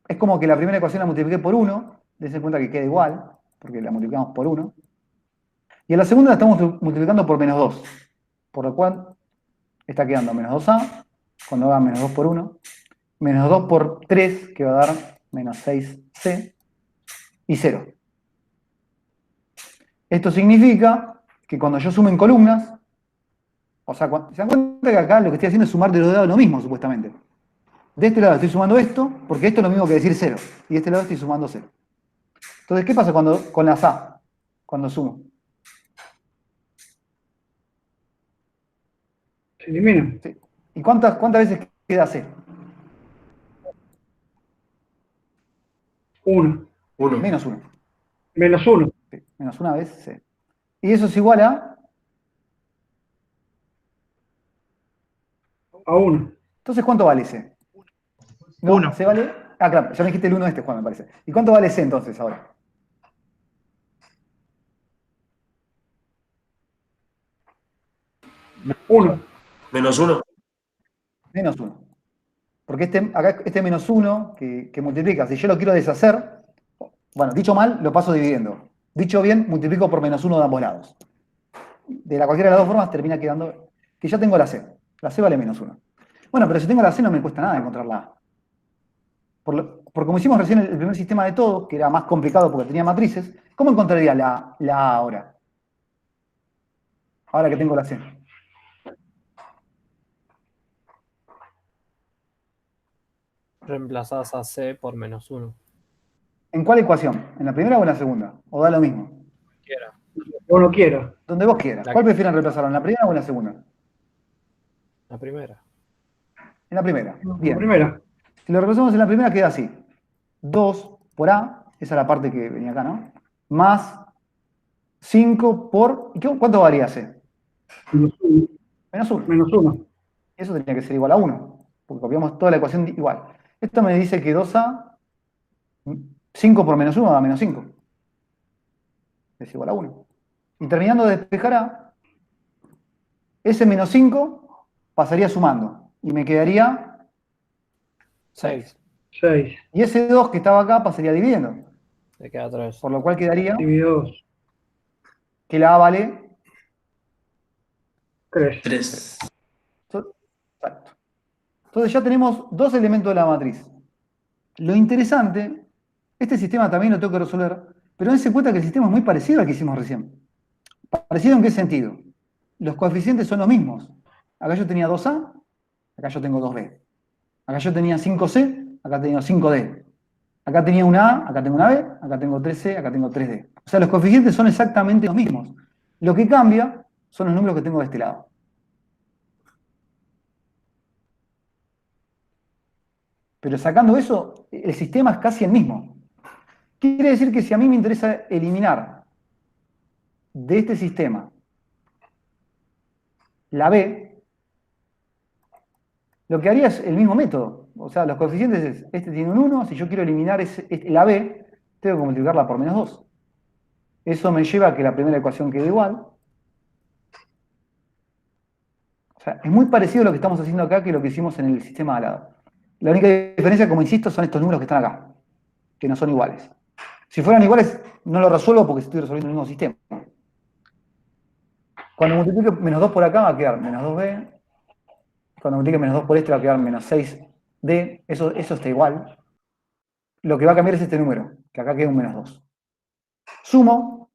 es como que la primera ecuación la multipliqué por 1, dense cuenta que queda igual, porque la multiplicamos por 1. Y en la segunda la estamos multiplicando por menos 2, por lo cual está quedando menos 2A, cuando haga menos 2 por 1, menos 2 por 3, que va a dar menos 6C, y 0. Esto significa que cuando yo sume en columnas, o sea, se dan cuenta que acá lo que estoy haciendo es sumar de los dos lados lo mismo, supuestamente. De este lado estoy sumando esto, porque esto es lo mismo que decir 0, y de este lado estoy sumando 0. Entonces, ¿qué pasa con las A? Cuando sumo. Se elimina. ¿Sí? ¿Y cuántas veces queda C? 1. 1. Menos 1. Menos 1. Sí, menos 1 vez C. Y eso es igual a... A 1. Entonces, ¿cuánto vale C? No, 1. C vale... Ah, claro, ya me dijiste el 1 Juan, me parece. ¿Y cuánto vale C entonces ahora? Uno. Menos 1. Menos 1. Porque acá este menos 1 que multiplica, si yo lo quiero deshacer, bueno, dicho mal, lo paso dividiendo. Dicho bien, multiplico por menos 1 de ambos lados. De cualquiera de las dos formas termina quedando que ya tengo la C. La C vale menos 1. Bueno, pero si tengo la C no me cuesta nada encontrar la A. Por como hicimos recién el primer sistema de todo, que era más complicado porque tenía matrices, ¿cómo encontraría la A ahora? Ahora que tengo la C. Reemplazás a C por menos 1. ¿En cuál ecuación? ¿En la primera o en la segunda? ¿O da lo mismo? Quiera. Uno quiera. Donde vos quieras. ¿Cuál prefieren reemplazarlo? ¿En la primera o en la segunda? La primera. En la primera. Bien. La primera. Si lo reemplazamos en la primera queda así. 2 por A, esa es la parte que venía acá, ¿no? Más 5 por... ¿Cuánto varía C? Menos 1. Menos 1. Menos 1. Eso tenía que ser igual a 1, porque copiamos toda la ecuación igual. Esto me dice que 2A, 5 por menos 1 da menos 5. Es igual a 1. Y terminando de despejar A, ese menos 5 pasaría sumando. Y me quedaría 6. 6. Y ese 2 que estaba acá pasaría dividiendo. Te queda 3. Por lo cual quedaría Dividido 2. que la A vale 3. 3. Exacto. Entonces ya tenemos dos elementos de la matriz. Lo interesante, este sistema también lo tengo que resolver, pero dense cuenta que el sistema es muy parecido al que hicimos recién. ¿Parecido en qué sentido? Los coeficientes son los mismos. Acá yo tenía 2A, acá yo tengo 2B. Acá yo tenía 5C, acá tengo 5D. Acá tenía una A, acá tengo una B, acá tengo 3C, acá tengo 3D. O sea, los coeficientes son exactamente los mismos. Lo que cambia son los números que tengo de este lado. Pero sacando eso, el sistema es casi el mismo. Quiere decir que si a mí me interesa eliminar de este sistema la B, lo que haría es el mismo método. O sea, los coeficientes es, este tiene un 1, si yo quiero eliminar la B, tengo que multiplicarla por menos 2. Eso me lleva a que la primera ecuación quede igual. O sea, es muy parecido a lo que estamos haciendo acá que lo que hicimos en el sistema de al lado. La única diferencia, como insisto, son estos números que están acá, que no son iguales. Si fueran iguales, no lo resuelvo porque estoy resolviendo el mismo sistema. Cuando multiplique menos 2 por acá va a quedar menos 2B. Cuando multiplique menos 2 por este va a quedar menos 6D. Eso está igual. Lo que va a cambiar es este número, que acá queda un menos 2. Sumo.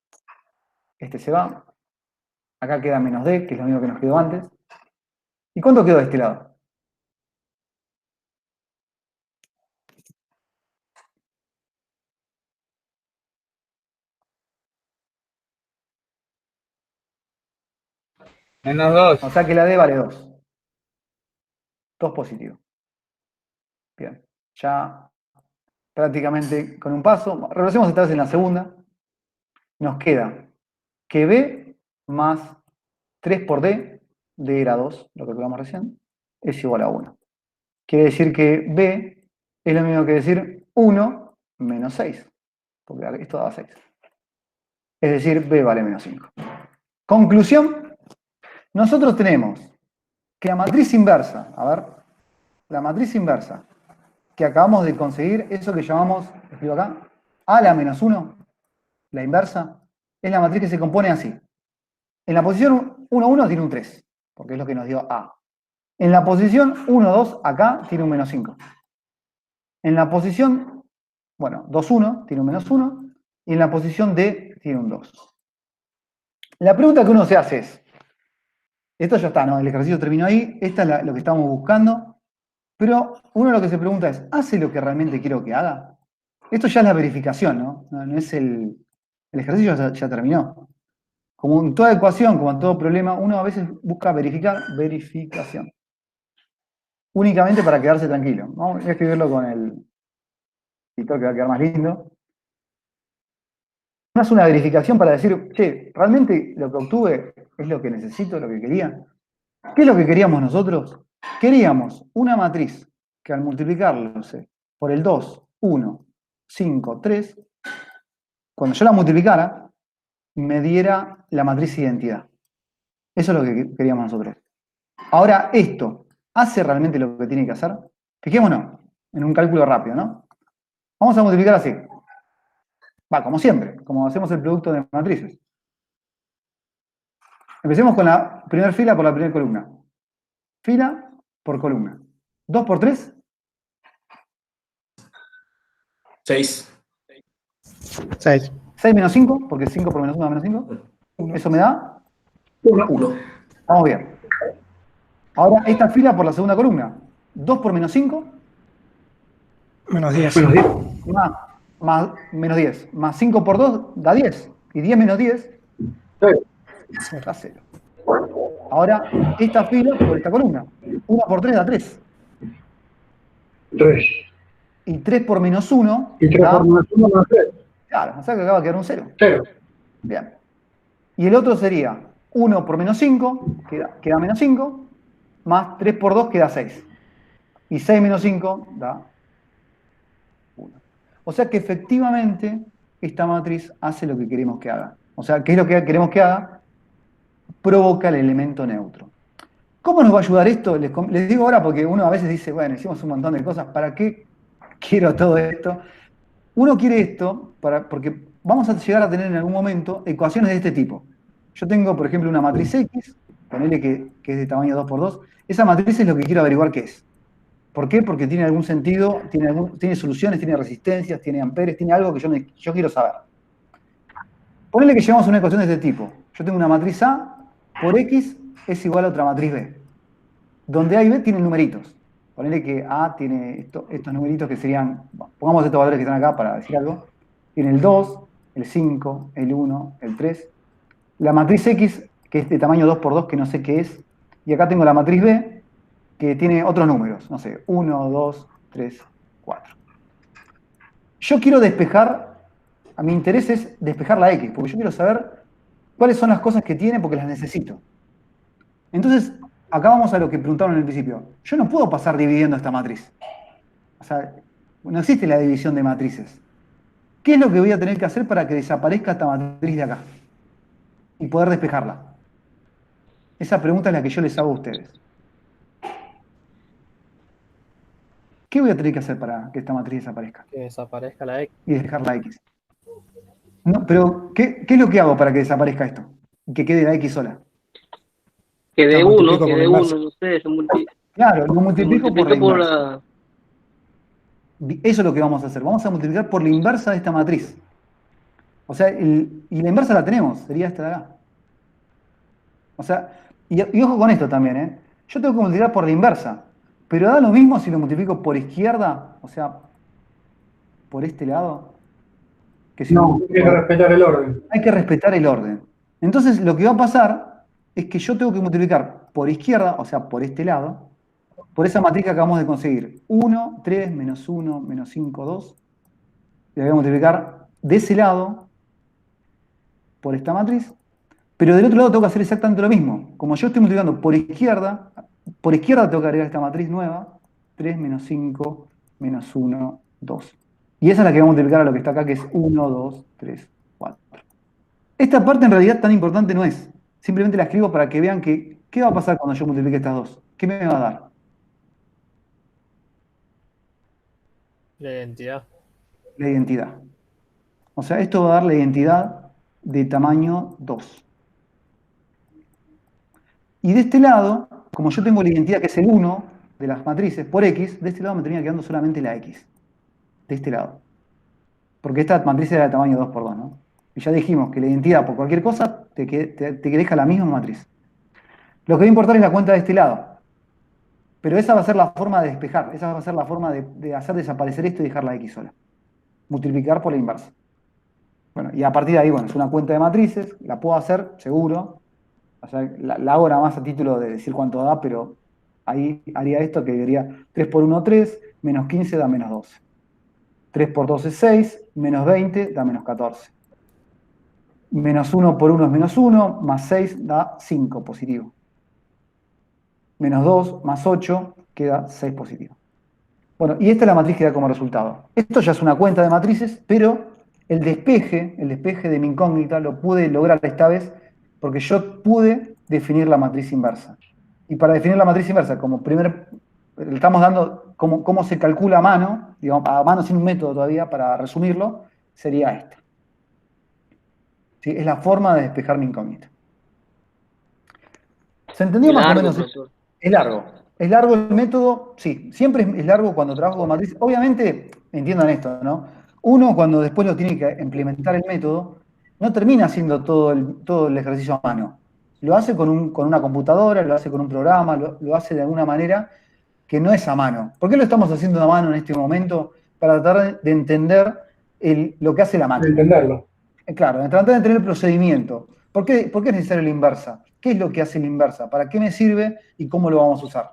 Este se va. Acá queda menos D, que es lo mismo que nos quedó antes. ¿Y cuánto quedó de este lado? Menos 2. O sea que la D vale 2. 2 positivo. Bien. Ya prácticamente con un paso. Regresemos esta vez en la segunda. Nos queda que B más 3 por D, D era 2, lo que calculamos recién, es igual a 1. Quiere decir que B es lo mismo que decir 1 menos 6, porque esto daba 6. Es decir, B vale menos 5. Conclusión, nosotros tenemos que la matriz inversa, a ver, la matriz inversa que acabamos de conseguir, eso que llamamos, escribo acá, A la menos 1, la inversa, es la matriz que se compone así. En la posición 1, 1 tiene un 3, porque es lo que nos dio A. En la posición 1, 2, acá tiene un menos 5. En la posición, 2, 1 tiene un menos 1, y en la posición D tiene un 2. La pregunta que uno se hace es, esto ya está, ¿no? El ejercicio terminó ahí, esta es lo que estamos buscando, pero uno lo que se pregunta es, ¿hace lo que realmente quiero que haga? Esto ya es la verificación, ¿no? No es el ejercicio ya terminó. Como en toda ecuación, como en todo problema, uno a veces busca verificación. Únicamente para quedarse tranquilo. Vamos a escribirlo con el y creo que va a quedar más lindo. No es una verificación para decir, che, ¿realmente lo que obtuve es lo que necesito, lo que quería? ¿Qué es lo que queríamos nosotros? Queríamos una matriz que al multiplicarlo, no sé, por el 2, 1, 5, 3, cuando yo la multiplicara, me diera la matriz identidad. Eso es lo que queríamos nosotros. Ahora, ¿esto hace realmente lo que tiene que hacer? Fijémonos en un cálculo rápido, ¿no? Vamos a multiplicar así. Va, como siempre, como hacemos el producto de matrices. Empecemos con la primera fila por la primera columna. Fila por columna. 2 por 3. 6. 6. 6 menos 5, porque 5 por menos 1 da menos 5. Eso me da 1. Vamos bien. Ahora, esta fila por la segunda columna. 2 por menos 5. Menos 10. Menos 10. Más menos 10. Más 5 por 2 da 10. Y 10 menos 10 da 0. Ahora, esta fila por esta columna. 1 por 3 da 3. 3. Y 3 por menos 1 Y 3 da... por menos 1 menos 3. Claro, o sea que acaba de quedar un 0. 0. Bien. Y el otro sería 1 por menos 5, queda menos 5, más 3 por 2 queda 6. Y 6 menos 5 da 1. O sea que efectivamente esta matriz hace lo que queremos que haga. O sea, ¿qué es lo que queremos que haga? Provoca el elemento neutro. ¿Cómo nos va a ayudar esto? Les digo ahora porque uno a veces dice, bueno, hicimos un montón de cosas, ¿para qué quiero todo esto? Uno quiere esto porque vamos a llegar a tener en algún momento ecuaciones de este tipo. Yo tengo, por ejemplo, una matriz X, ponele que es de tamaño 2 por 2. Esa matriz es lo que quiero averiguar qué es. ¿Por qué? Porque tiene algún sentido, tiene soluciones, tiene resistencias, tiene amperes, tiene algo que yo quiero saber. Ponele que llevamos una ecuación de este tipo. Yo tengo una matriz A por X es igual a otra matriz B, donde A y B tienen numeritos. Ponele que A tiene estos numeritos que serían, pongamos estos valores que están acá para decir algo, tiene el 2, el 5, el 1, el 3. La matriz X, que es de tamaño 2 por 2, que no sé qué es, y acá tengo la matriz B, que tiene otros números, no sé, 1, 2, 3, 4. Yo quiero despejar, a mi interés es despejar la X, porque yo quiero saber cuáles son las cosas que tiene porque las necesito. Entonces, acá vamos a lo que preguntaron en el principio. Yo no puedo pasar dividiendo esta matriz. O sea, no existe la división de matrices. ¿Qué es lo que voy a tener que hacer para que desaparezca esta matriz de acá? Y poder despejarla. Esa pregunta es la que yo les hago a ustedes. ¿Qué voy a tener que hacer para que esta matriz desaparezca? Que desaparezca la X. Y dejar la X. No, pero, ¿qué es lo que hago para que desaparezca esto? Y que quede la X sola. Que de Lo uno, multiplico que por de la uno, inversa. no sé, Claro, lo multiplico por la por inversa. Eso es lo que vamos a hacer. Vamos a multiplicar por la inversa de esta matriz. O sea, y la inversa la tenemos, sería esta de acá. O sea, y ojo con esto también, ¿eh? Yo tengo que multiplicar por la inversa, pero da lo mismo si lo multiplico por izquierda, o sea, por este lado. Que si No, hay que respetar el orden. hay que respetar el orden. Entonces, lo que va a pasar es que yo tengo que multiplicar por izquierda, o sea, por este lado, por esa matriz que acabamos de conseguir. 1, 3, menos 1, menos 5, 2. Y la voy a multiplicar de ese lado por esta matriz. Pero del otro lado tengo que hacer exactamente lo mismo. Como yo estoy multiplicando por izquierda tengo que agregar esta matriz nueva. 3 menos 5 menos 1, 2. Y esa es la que va a multiplicar a lo que está acá, que es 1, 2, 3, 4. Esta parte en realidad tan importante no es. Simplemente la escribo para que vean que, ¿qué va a pasar cuando yo multiplique estas dos? ¿Qué me va a dar? La identidad. La identidad. O sea, esto va a dar la identidad de tamaño 2. Y de este lado, como yo tengo la identidad que es el 1 de las matrices por X, de este lado me termina quedando solamente la X. De este lado. Porque esta matriz era de tamaño 2 por 2, ¿no? Y ya dijimos que la identidad por cualquier cosa te deja la misma matriz. Lo que va a importar es la cuenta de este lado. Pero esa va a ser la forma de despejar. Esa va a ser la forma de hacer desaparecer esto y dejar la X sola. Multiplicar por la inversa. Bueno, y a partir de ahí, bueno, es una cuenta de matrices. La puedo hacer, seguro. O sea, la hago nada más a título de decir cuánto da, pero ahí haría esto que diría 3 por 1, 3, menos 15 da menos 12. 3 por 2 es 6, menos 20 da menos 14. Menos 1 por 1 es menos 1, más 6 da 5 positivo. Menos 2 más 8 queda 6 positivo. Bueno, y esta es la matriz que da como resultado. Esto ya es una cuenta de matrices, pero el despeje de mi incógnita lo pude lograr esta vez porque yo pude definir la matriz inversa. Y para definir la matriz inversa, como le estamos dando cómo se calcula a mano, digamos, a mano sin un método todavía, para resumirlo, sería esta. ¿Sí? Es la forma de despejar mi incógnita. ¿Se entendió más o menos? Profesor. Es largo. ¿Es largo el método? Sí, siempre es largo cuando trabajo con matrices. Obviamente, entiendan esto, ¿no? Uno cuando después lo tiene que implementar el método, no termina haciendo todo el ejercicio a mano. Lo hace con una computadora, lo hace con un programa, lo hace de alguna manera que no es a mano. ¿Por qué lo estamos haciendo a mano en este momento? Para tratar de entender lo que hace la De máquina. entenderlo. Claro, de tratar de entender el procedimiento. ¿Por qué es necesario la inversa? ¿Qué es lo que hace la inversa? ¿Para qué me sirve y cómo lo vamos a usar?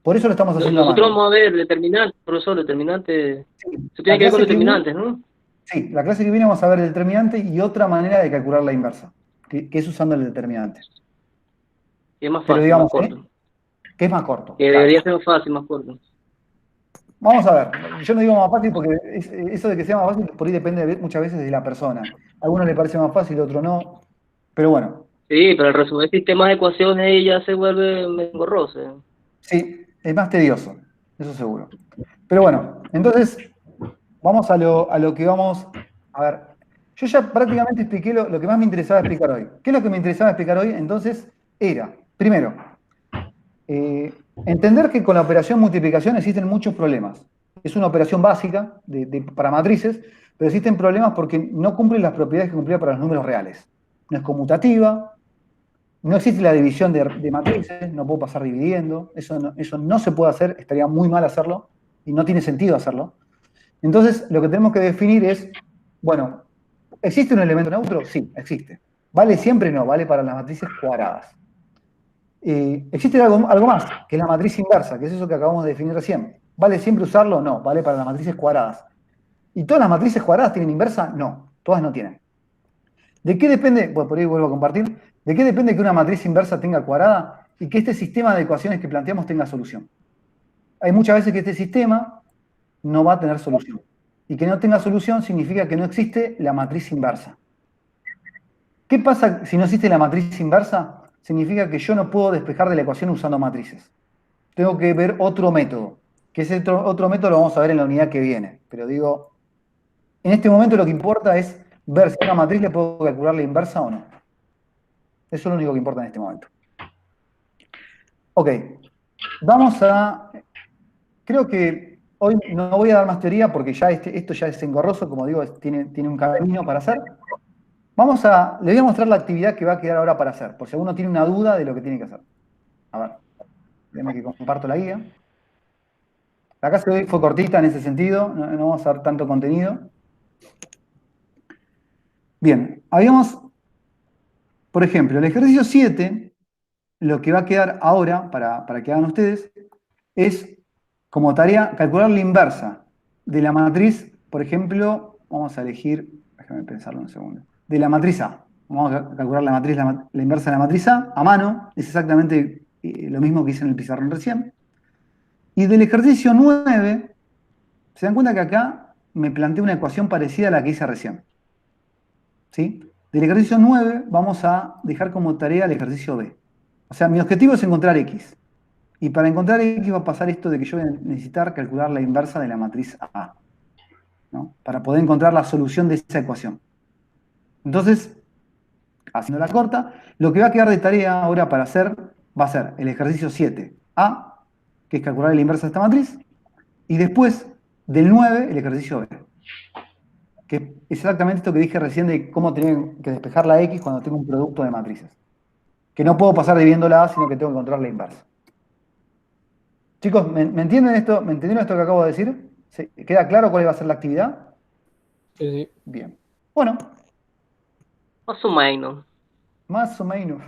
Por eso lo estamos haciendo a mano. Nosotros vamos a ver determinantes, profesor, determinantes. Sí, Se tiene que ver con la clase que viene- determinantes, ¿no? Sí, la clase que viene vamos a ver el determinante y otra manera de calcular la inversa, que es usando el determinante. Y es más Pero fácil, digamos, más corto. que es más corto. Que Claro. debería ser más fácil, más corto. Vamos a ver, yo no digo más fácil porque eso de que sea más fácil por ahí depende muchas veces de la persona. A algunos le parece más fácil, a otros no. Pero bueno, Sí, pero al resolver sistemas de ecuaciones ahí ya se vuelve medio engorroso. sí, es más tedioso, eso seguro. Pero bueno, entonces vamos a lo que vamos a ver. Yo ya prácticamente expliqué lo que más me interesaba explicar hoy. ¿Qué es lo que me interesaba explicar hoy? Entonces era, primero, entender que con la operación multiplicación existen muchos problemas. Es una operación básica para matrices, pero existen problemas porque no cumple las propiedades que cumplía para los números reales. No es conmutativa, no existe la división de matrices, no puedo pasar dividiendo, eso no se puede hacer, estaría muy mal hacerlo y no tiene sentido hacerlo. Entonces, lo que tenemos que definir es, bueno, ¿existe un elemento neutro? Sí, existe. ¿Vale siempre? No, vale para las matrices cuadradas. ¿Existe algo más? Que es la matriz inversa, que es eso que acabamos de definir recién. ¿Vale siempre usarlo? No, vale para las matrices cuadradas. ¿Y todas las matrices cuadradas tienen inversa? No, todas no tienen. ¿De qué depende? Bueno, por ahí vuelvo a compartir. ¿De qué depende que una matriz inversa tenga cuadrada y que este sistema de ecuaciones que planteamos tenga solución? Hay muchas veces que este sistema no va a tener solución. Y que no tenga solución significa que no existe la matriz inversa. ¿Qué pasa si no existe la matriz inversa? Significa que yo no puedo despejar de la ecuación usando matrices. Tengo que ver otro método, que ese otro método lo vamos a ver en la unidad que viene. Pero digo, en este momento lo que importa es ver si a una matriz le puedo calcular la inversa o no. Eso es lo único que importa en este momento. Ok, creo que hoy no voy a dar más teoría porque ya esto ya es engorroso, como digo, tiene un camino para hacer. Les voy a mostrar la actividad que va a quedar ahora para hacer, por si alguno tiene una duda de lo que tiene que hacer. A ver, déjame que comparto la guía. La clase de hoy fue cortita en ese sentido, no vamos a dar tanto contenido. Bien, por ejemplo, el ejercicio 7, lo que va a quedar ahora, para que hagan ustedes, es como tarea calcular la inversa de la matriz, por ejemplo, vamos a elegir, déjame pensarlo un segundo, de la matriz A. Vamos a calcular la inversa de la matriz A mano, es exactamente lo mismo que hice en el pizarrón recién. Y del ejercicio 9, se dan cuenta que acá me planteé una ecuación parecida a la que hice recién. ¿Sí? Del ejercicio 9 vamos a dejar como tarea el ejercicio B. O sea, mi objetivo es encontrar X. Y para encontrar X va a pasar esto de que yo voy a necesitar calcular la inversa de la matriz A, ¿no? Para poder encontrar la solución de esa ecuación. Entonces, haciendo la corta, lo que va a quedar de tarea ahora para hacer va a ser el ejercicio 7A, que es calcular la inversa de esta matriz, y después del 9 el ejercicio B, que es exactamente esto que dije recién de cómo tener que despejar la X cuando tengo un producto de matrices. Que no puedo pasar dividiendo la A, sino que tengo que encontrar la inversa. Chicos, ¿me entienden esto? ¿Me entendieron esto que acabo de decir? ¿Queda claro cuál va a ser la actividad? Sí, sí. Bien. Bueno, Más o menos. más o menos.